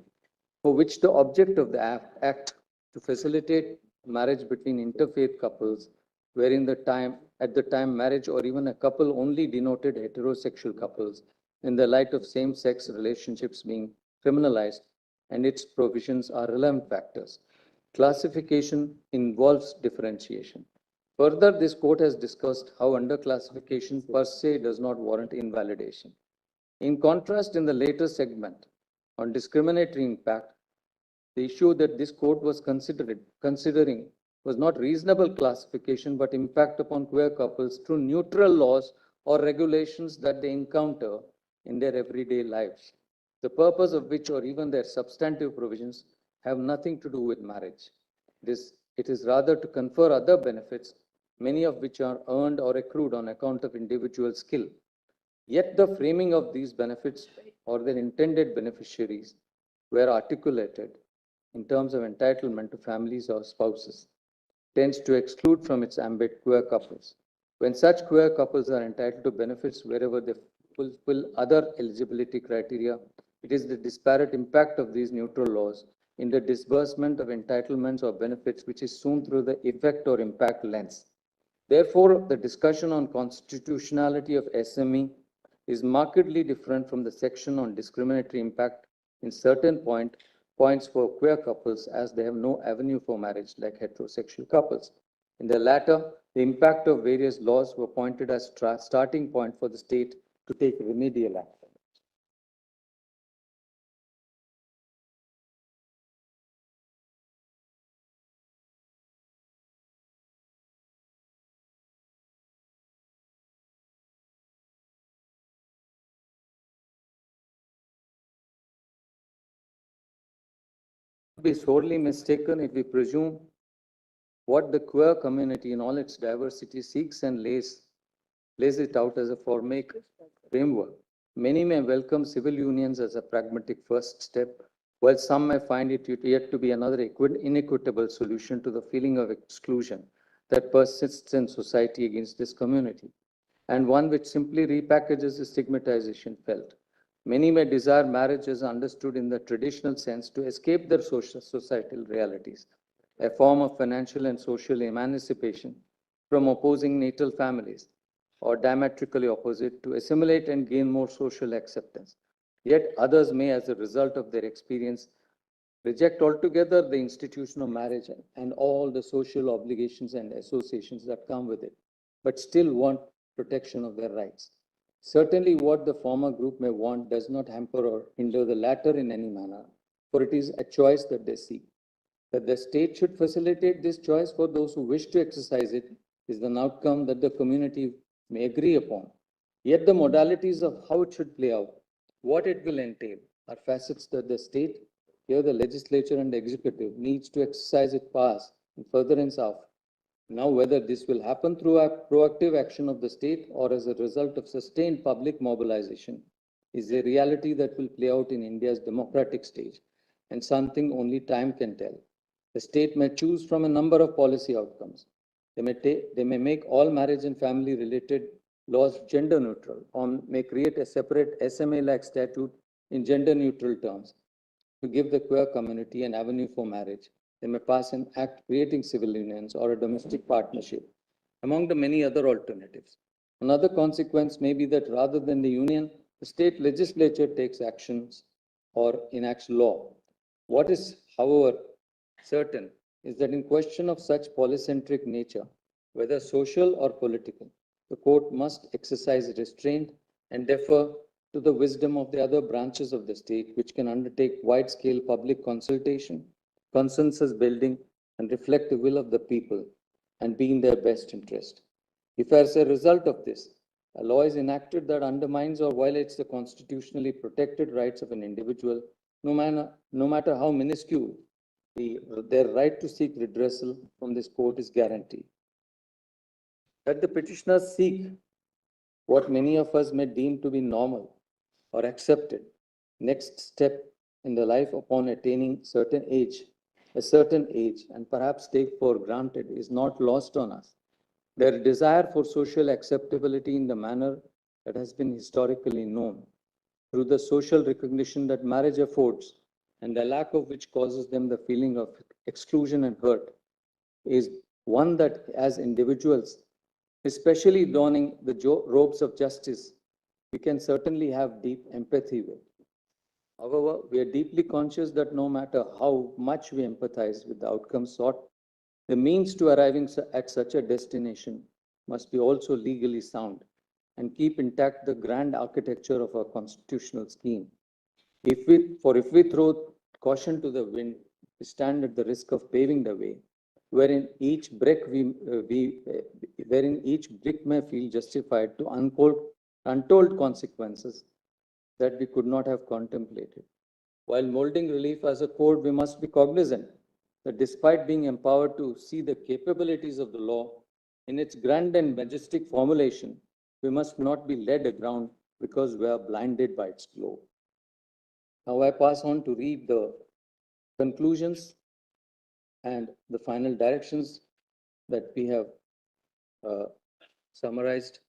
for which the object of the Act to facilitate marriage between interfaith couples, wherein at the time marriage or even a couple only denoted heterosexual couples in the light of same-sex relationships being criminalized, and its provisions are relevant factors. Classification involves differentiation. Further, this court has discussed how underclassification per se does not warrant invalidation. In contrast, in the later segment on discriminatory impact, the issue that this court was considering was not reasonable classification, but impact upon queer couples through neutral laws or regulations that they encounter in their everyday lives, the purpose of which or even their substantive provisions have nothing to do with marriage. It is rather to confer other benefits, many of which are earned or accrued on account of individual skill. Yet the framing of these benefits or their intended beneficiaries were articulated in terms of entitlement to families or spouses, tends to exclude from its ambit queer couples. When such queer couples are entitled to benefits wherever they fulfill other eligibility criteria, it is the disparate impact of these neutral laws in the disbursement of entitlements or benefits which is seen through the effect or impact lens. Therefore, the discussion on constitutionality of SME is markedly different from the section on discriminatory impact in certain points for queer couples, as they have no avenue for marriage like heterosexual couples. In the latter, the impact of various laws were pointed as starting point for the state to take remedial action. Be sorely mistaken if we presume what the queer community in all its diversity seeks and lays it out as a formaic framework. Many may welcome civil unions as a pragmatic first step, while some may find it yet to be another inequitable solution to the feeling of exclusion that persists in society against this community, and one which simply repackages the stigmatization felt. Many may desire marriage as understood in the traditional sense to escape their societal realities, a form of financial and social emancipation from opposing natal families, or diametrically opposite, to assimilate and gain more social acceptance. Yet others may, as a result of their experience, reject altogether the institution of marriage and all the social obligations and associations that come with it, but still want protection of their rights. Certainly, what the former group may want does not hamper or hinder the latter in any manner, for it is a choice that they seek. That the state should facilitate this choice for those who wish to exercise it is an outcome that the community may agree upon. Yet the modalities of how it should play out, what it will entail, are facets that the state, here the legislature and the executive, needs to exercise its powers in furtherance of. Now, whether this will happen through a proactive action of the state or as a result of sustained public mobilization is a reality that will play out in India's democratic stage, and something only time can tell. The state may choose from a number of policy outcomes. They may make all marriage and family related laws gender neutral, or may create a separate SMA-like statute in gender neutral terms to give the queer community an avenue for marriage. They may pass an act creating civil unions or a domestic partnership, among the many other alternatives. Another consequence may be that rather than the union, the state legislature takes actions or enacts law. What is, however, certain is that in question of such polycentric nature, whether social or political, the court must exercise restraint and defer to the wisdom of the other branches of the state, which can undertake wide-scale public consultation, consensus building, and reflect the will of the people and be in their best interest. If as a result of this, a law is enacted that undermines or violates the constitutionally protected rights of an individual, no matter how minuscule, their right to seek redressal from this court is guaranteed. That the petitioners seek what many of us may deem to be normal or accepted next step in the life upon attaining a certain age, and perhaps take for granted, is not lost on us. Their desire for social acceptability in the manner that has been historically known, through the social recognition that marriage affords, and the lack of which causes them the feeling of exclusion and hurt, is one that, as individuals, especially donning the robes of justice, we can certainly have deep empathy with. However, we are deeply conscious that no matter how much we empathize with the outcome sought, the means to arriving at such a destination must be also legally sound and keep intact the grand architecture of our constitutional scheme. If we throw caution to the wind, we stand at the risk of paving the way wherein each brick wherein each brick may feel justified to untold consequences that we could not have contemplated. While molding relief as a code, we must be cognizant that despite being empowered to see the capabilities of the law in its grand and majestic formulation, we must not be led aground because we are blinded by its glow. Now I pass on to read the conclusions and the final directions that we have summarized.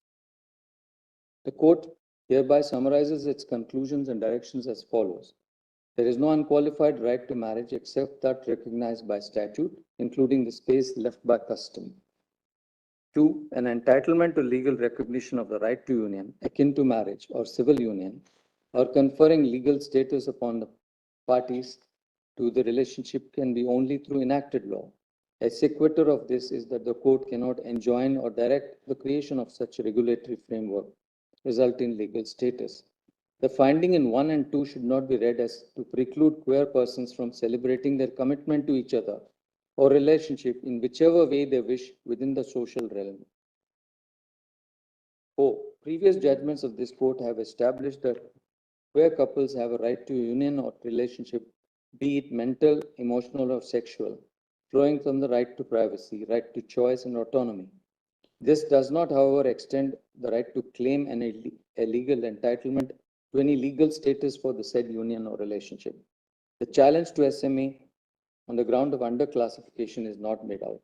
The court hereby summarizes its conclusions and directions as follows. There is no unqualified right to marriage except that recognized by statute, including the space left by custom. 2. An entitlement to legal recognition of the right to union, akin to marriage or civil union, or conferring legal status upon the parties to the relationship can be only through enacted law. A sequitur of this is that the court cannot enjoin or direct the creation of such regulatory framework, resulting in legal status. The finding in 1 and 2 should not be read as to preclude queer persons from celebrating their commitment to each other or relationship in whichever way they wish within the social realm. 4. Previous judgments of this court have established that queer couples have a right to union or relationship, be it mental, emotional, or sexual, flowing from the right to privacy, right to choice, and autonomy. This does not, however, extend the right to claim a legal entitlement to any legal status for the said union or relationship. The challenge to SMA on the ground of underclassification is not made out.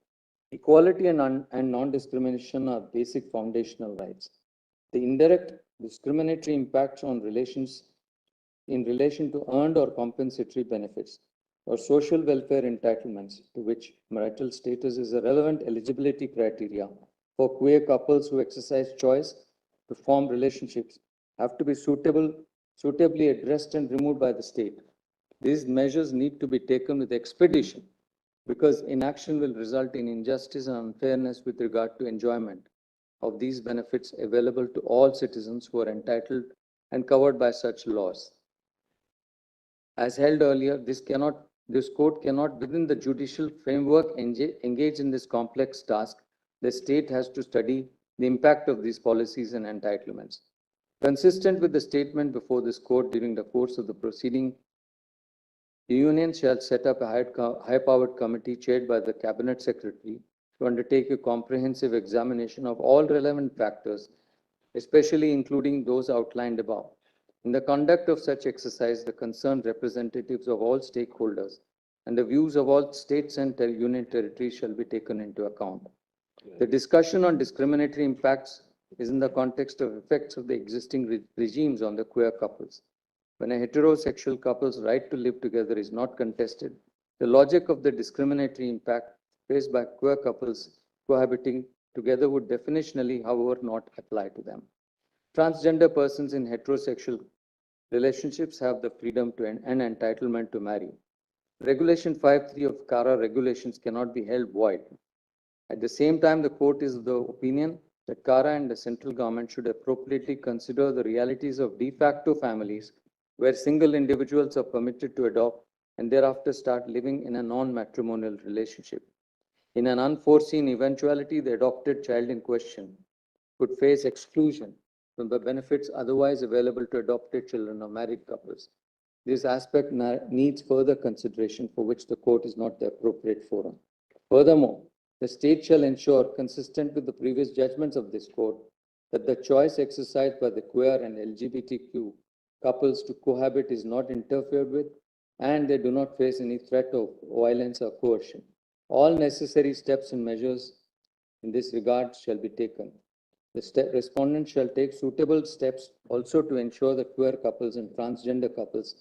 Equality and non-discrimination are basic foundational rights. The indirect discriminatory impacts on relations in relation to earned or compensatory benefits or social welfare entitlements to which marital status is a relevant eligibility criteria for queer couples who exercise choice to form relationships have to be suitably addressed and removed by the state. These measures need to be taken with expedition because inaction will result in injustice and unfairness with regard to enjoyment of these benefits available to all citizens who are entitled and covered by such laws. As held earlier, this court cannot, within the judicial framework, engage in this complex task. The state has to study the impact of these policies and entitlements. Consistent with the statement before this court during the course of the proceeding, the union shall set up a high-powered committee chaired by the Cabinet Secretary to undertake a comprehensive examination of all relevant factors, especially including those outlined above. In the conduct of such exercise, the concerned representatives of all stakeholders and the views of all states and union territories shall be taken into account. The discussion on discriminatory impacts is in the context of effects of the existing regimes on the queer couples. When a heterosexual couple's right to live together is not contested, the logic of the discriminatory impact faced by queer couples cohabiting together would definitionally, however, not apply to them. Transgender persons in heterosexual relationships have the freedom to and entitlement to marry. Regulation 5.3 of CARA regulations cannot be held void. At the same time, the court is of the opinion that CARA and the central government should appropriately consider the realities of de facto families where single individuals are permitted to adopt and thereafter start living in a non-matrimonial relationship. In an unforeseen eventuality, the adopted child in question could face exclusion from the benefits otherwise available to adopted children of married couples. This aspect needs further consideration for which the court is not the appropriate forum. Furthermore, the state shall ensure, consistent with the previous judgments of this court, that the choice exercised by the queer and LGBTQ couples to cohabit is not interfered with and they do not face any threat of violence or coercion. All necessary steps and measures in this regard shall be taken. The respondent shall take suitable steps also to ensure that queer couples and transgender couples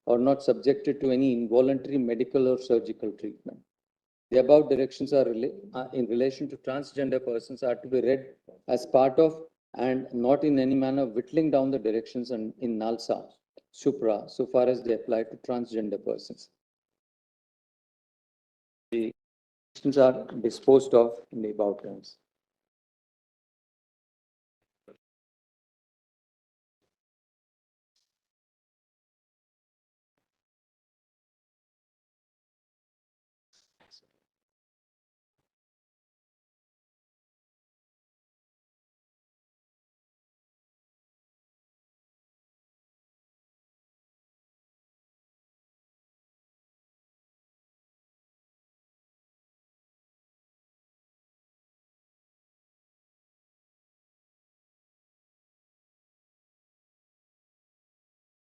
are not subjected to any involuntary medical or surgical treatment. The above directions are in relation to transgender persons are to be read as part of and not in any manner whittling down the directions in NALSA, supra, so far as they apply to transgender persons. The directions are disposed of in the above terms.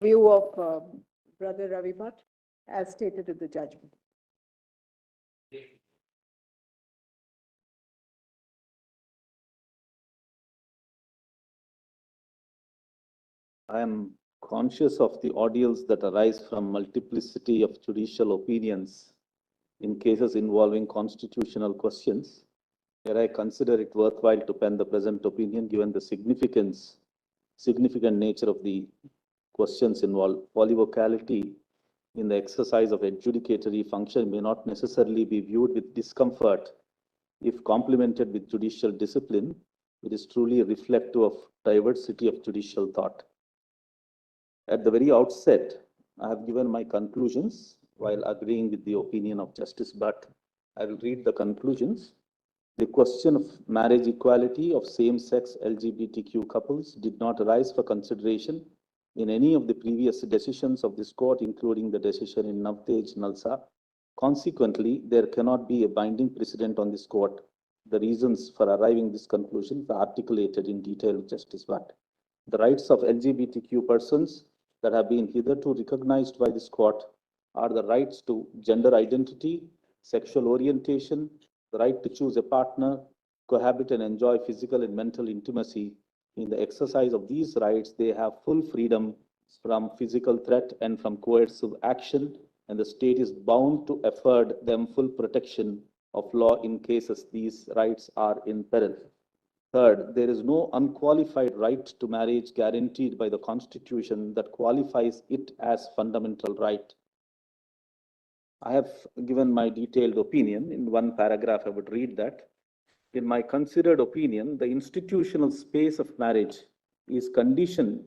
view of Brother Ravi Bhatt as stated in the judgment. I am conscious of the ordeals that arise from multiplicity of judicial opinions in cases involving constitutional questions. Yet I consider it worthwhile to pen the present opinion given the significant nature of the questions involved. Polyvocality in the exercise of adjudicatory function may not necessarily be viewed with discomfort if complemented with judicial discipline. It is truly reflective of diversity of judicial thought. At the very outset, I have given my conclusions while agreeing with the opinion of Justice Bhatt. I will read the conclusions. The question of marriage equality of same-sex LGBTQ couples did not arise for consideration in any of the previous decisions of this court, including the decision in Navtej Nalsa. Consequently, there cannot be a binding precedent on this court. The reasons for arriving at this conclusion were articulated in detail with Justice Bhatt. The rights of LGBTQ persons that have been hitherto recognized by this court are the rights to gender identity, sexual orientation, the right to choose a partner, cohabit and enjoy physical and mental intimacy. In the exercise of these rights, they have full freedom from physical threat and from coercive action, and the state is bound to afford them full protection of law in cases these rights are in peril. Third, there is no unqualified right to marriage guaranteed by the Constitution that qualifies it as fundamental right. I have given my detailed opinion. In one paragraph, I would read that. In my considered opinion, the institutional space of marriage is conditioned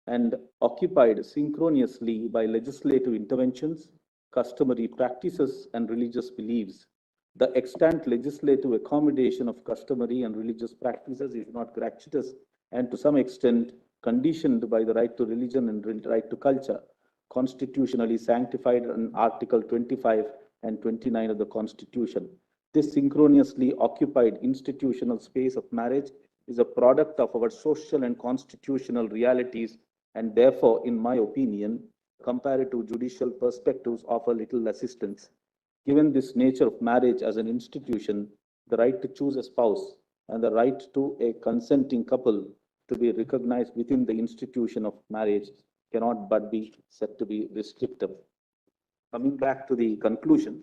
and occupied synchronously by legislative interventions, customary practices, and religious beliefs. The extant legislative accommodation of customary and religious practices is not gratuitous and to some extent conditioned by the right to religion and right to culture, constitutionally sanctified in Article 25 and 29 of the Constitution. This synchronously occupied institutional space of marriage is a product of our social and constitutional realities, and therefore, in my opinion, comparative judicial perspectives offer little assistance. Given this nature of marriage as an institution, the right to choose a spouse and the right to a consenting couple to be recognized within the institution of marriage cannot but be said to be restrictive. Coming back to the conclusion,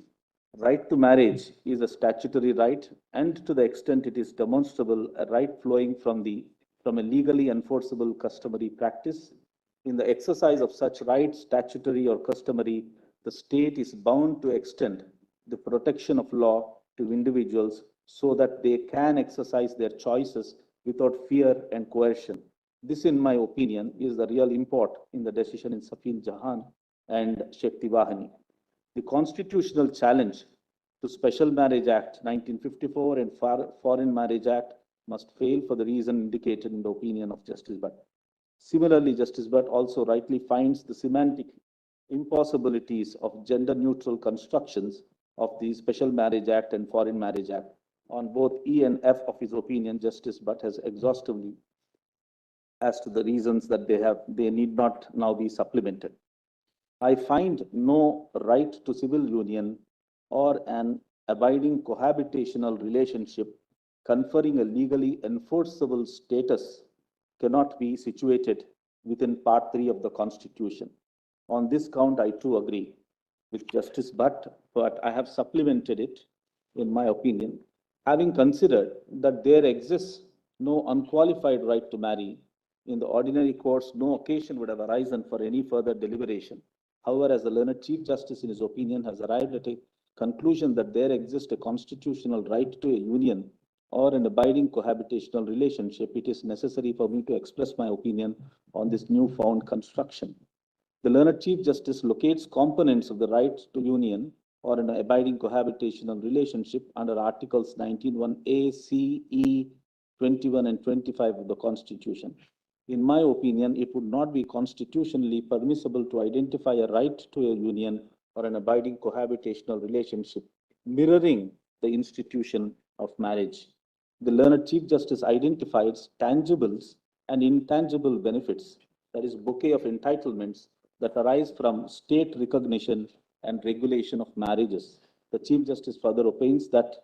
right to marriage is a statutory right, and to the extent it is demonstrable, a right flowing from a legally enforceable customary practice. In the exercise of such rights, statutory or customary, the state is bound to extend the protection of law to individuals so that they can exercise their choices without fear and coercion. This, in my opinion, is the real import in the decision in Safil Jahan and Shakti Vahani. The constitutional challenge to Special Marriage Act 1954 and Foreign Marriage Act must fail for the reason indicated in the opinion of Justice Bhatt. Similarly, Justice Bhatt also rightly finds the semantic impossibilities of gender-neutral constructions of the Special Marriage Act and Foreign Marriage Act. On both E and F of his opinion, Justice Bhatt has exhaustively as to the reasons that they need not now be supplemented. I find no right to civil union or an abiding cohabitational relationship conferring a legally enforceable status cannot be situated within Part 3 of the Constitution. On this count, I too agree with Justice Bhatt, but I have supplemented it, in my opinion, having considered that there exists no unqualified right to marry. In the ordinary course, no occasion would have arisen for any further deliberation. However, as the learned Chief Justice, in his opinion, has arrived at a conclusion that there exists a constitutional right to a union or an abiding cohabitational relationship, it is necessary for me to express my opinion on this newfound construction. The learned Chief Justice locates components of the right to union or an abiding cohabitational relationship under Articles 19(1)(a), C, E, 21 and 25 of the Constitution. In my opinion, it would not be constitutionally permissible to identify a right to a union or an abiding cohabitational relationship mirroring the institution of marriage. The learned Chief Justice identifies tangibles and intangible benefits that is bouquet of entitlements that arise from state recognition and regulation of marriages. The Chief Justice further opines that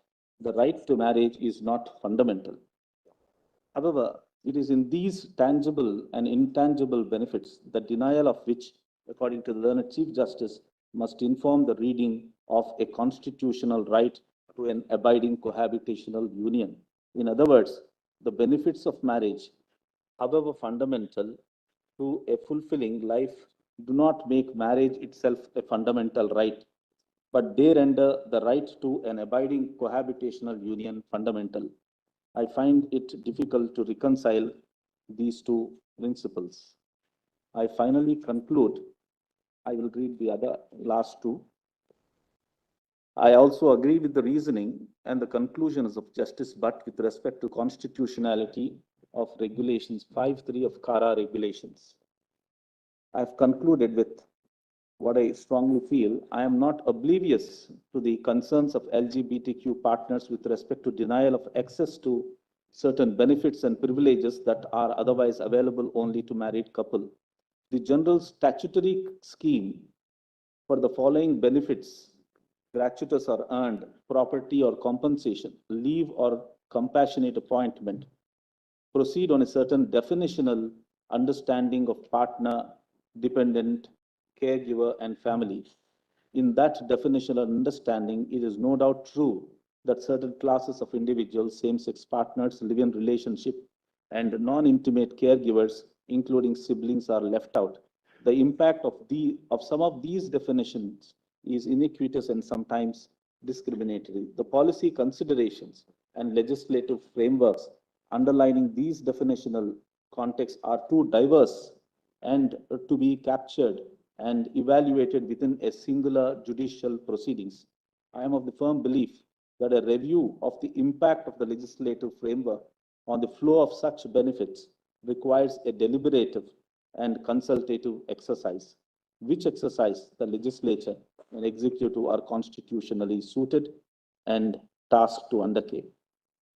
the right to marriage is not fundamental. However, it is in these tangible and intangible benefits, the denial of which, according to the learned Chief Justice, must inform the reading of a constitutional right to an abiding cohabitational union. In other words, the benefits of marriage, however fundamental to a fulfilling life, do not make marriage itself a fundamental right, but they render the right to an abiding cohabitational union fundamental. I find it difficult to reconcile these two principles. I finally conclude, I will read the other last two. I also agree with the reasoning and the conclusions of Justice Butt with respect to constitutionality of regulations 5.3 of CARA regulations. I have concluded with what I strongly feel. I am not oblivious to the concerns of LGBTQ partners with respect to denial of access to certain benefits and privileges that are otherwise available only to married couple. The general statutory scheme for the following benefits, gratuitous or earned, property or compensation, leave or compassionate appointment, proceed on a certain definitional understanding of partner, dependent, caregiver, and family. In that definitional understanding, it is no doubt true that certain classes of individuals, same-sex partners, live-in relationship, and non-intimate caregivers, including siblings, are left out. The impact of some of these definitions is iniquitous and sometimes discriminatory. The policy considerations and legislative frameworks underlining these definitional contexts are too diverse and to be captured and evaluated within a singular judicial proceedings. I am of the firm belief that a review of the impact of the legislative framework on the flow of such benefits requires a deliberative and consultative exercise, which exercise the legislature and executive are constitutionally suited and tasked to undertake.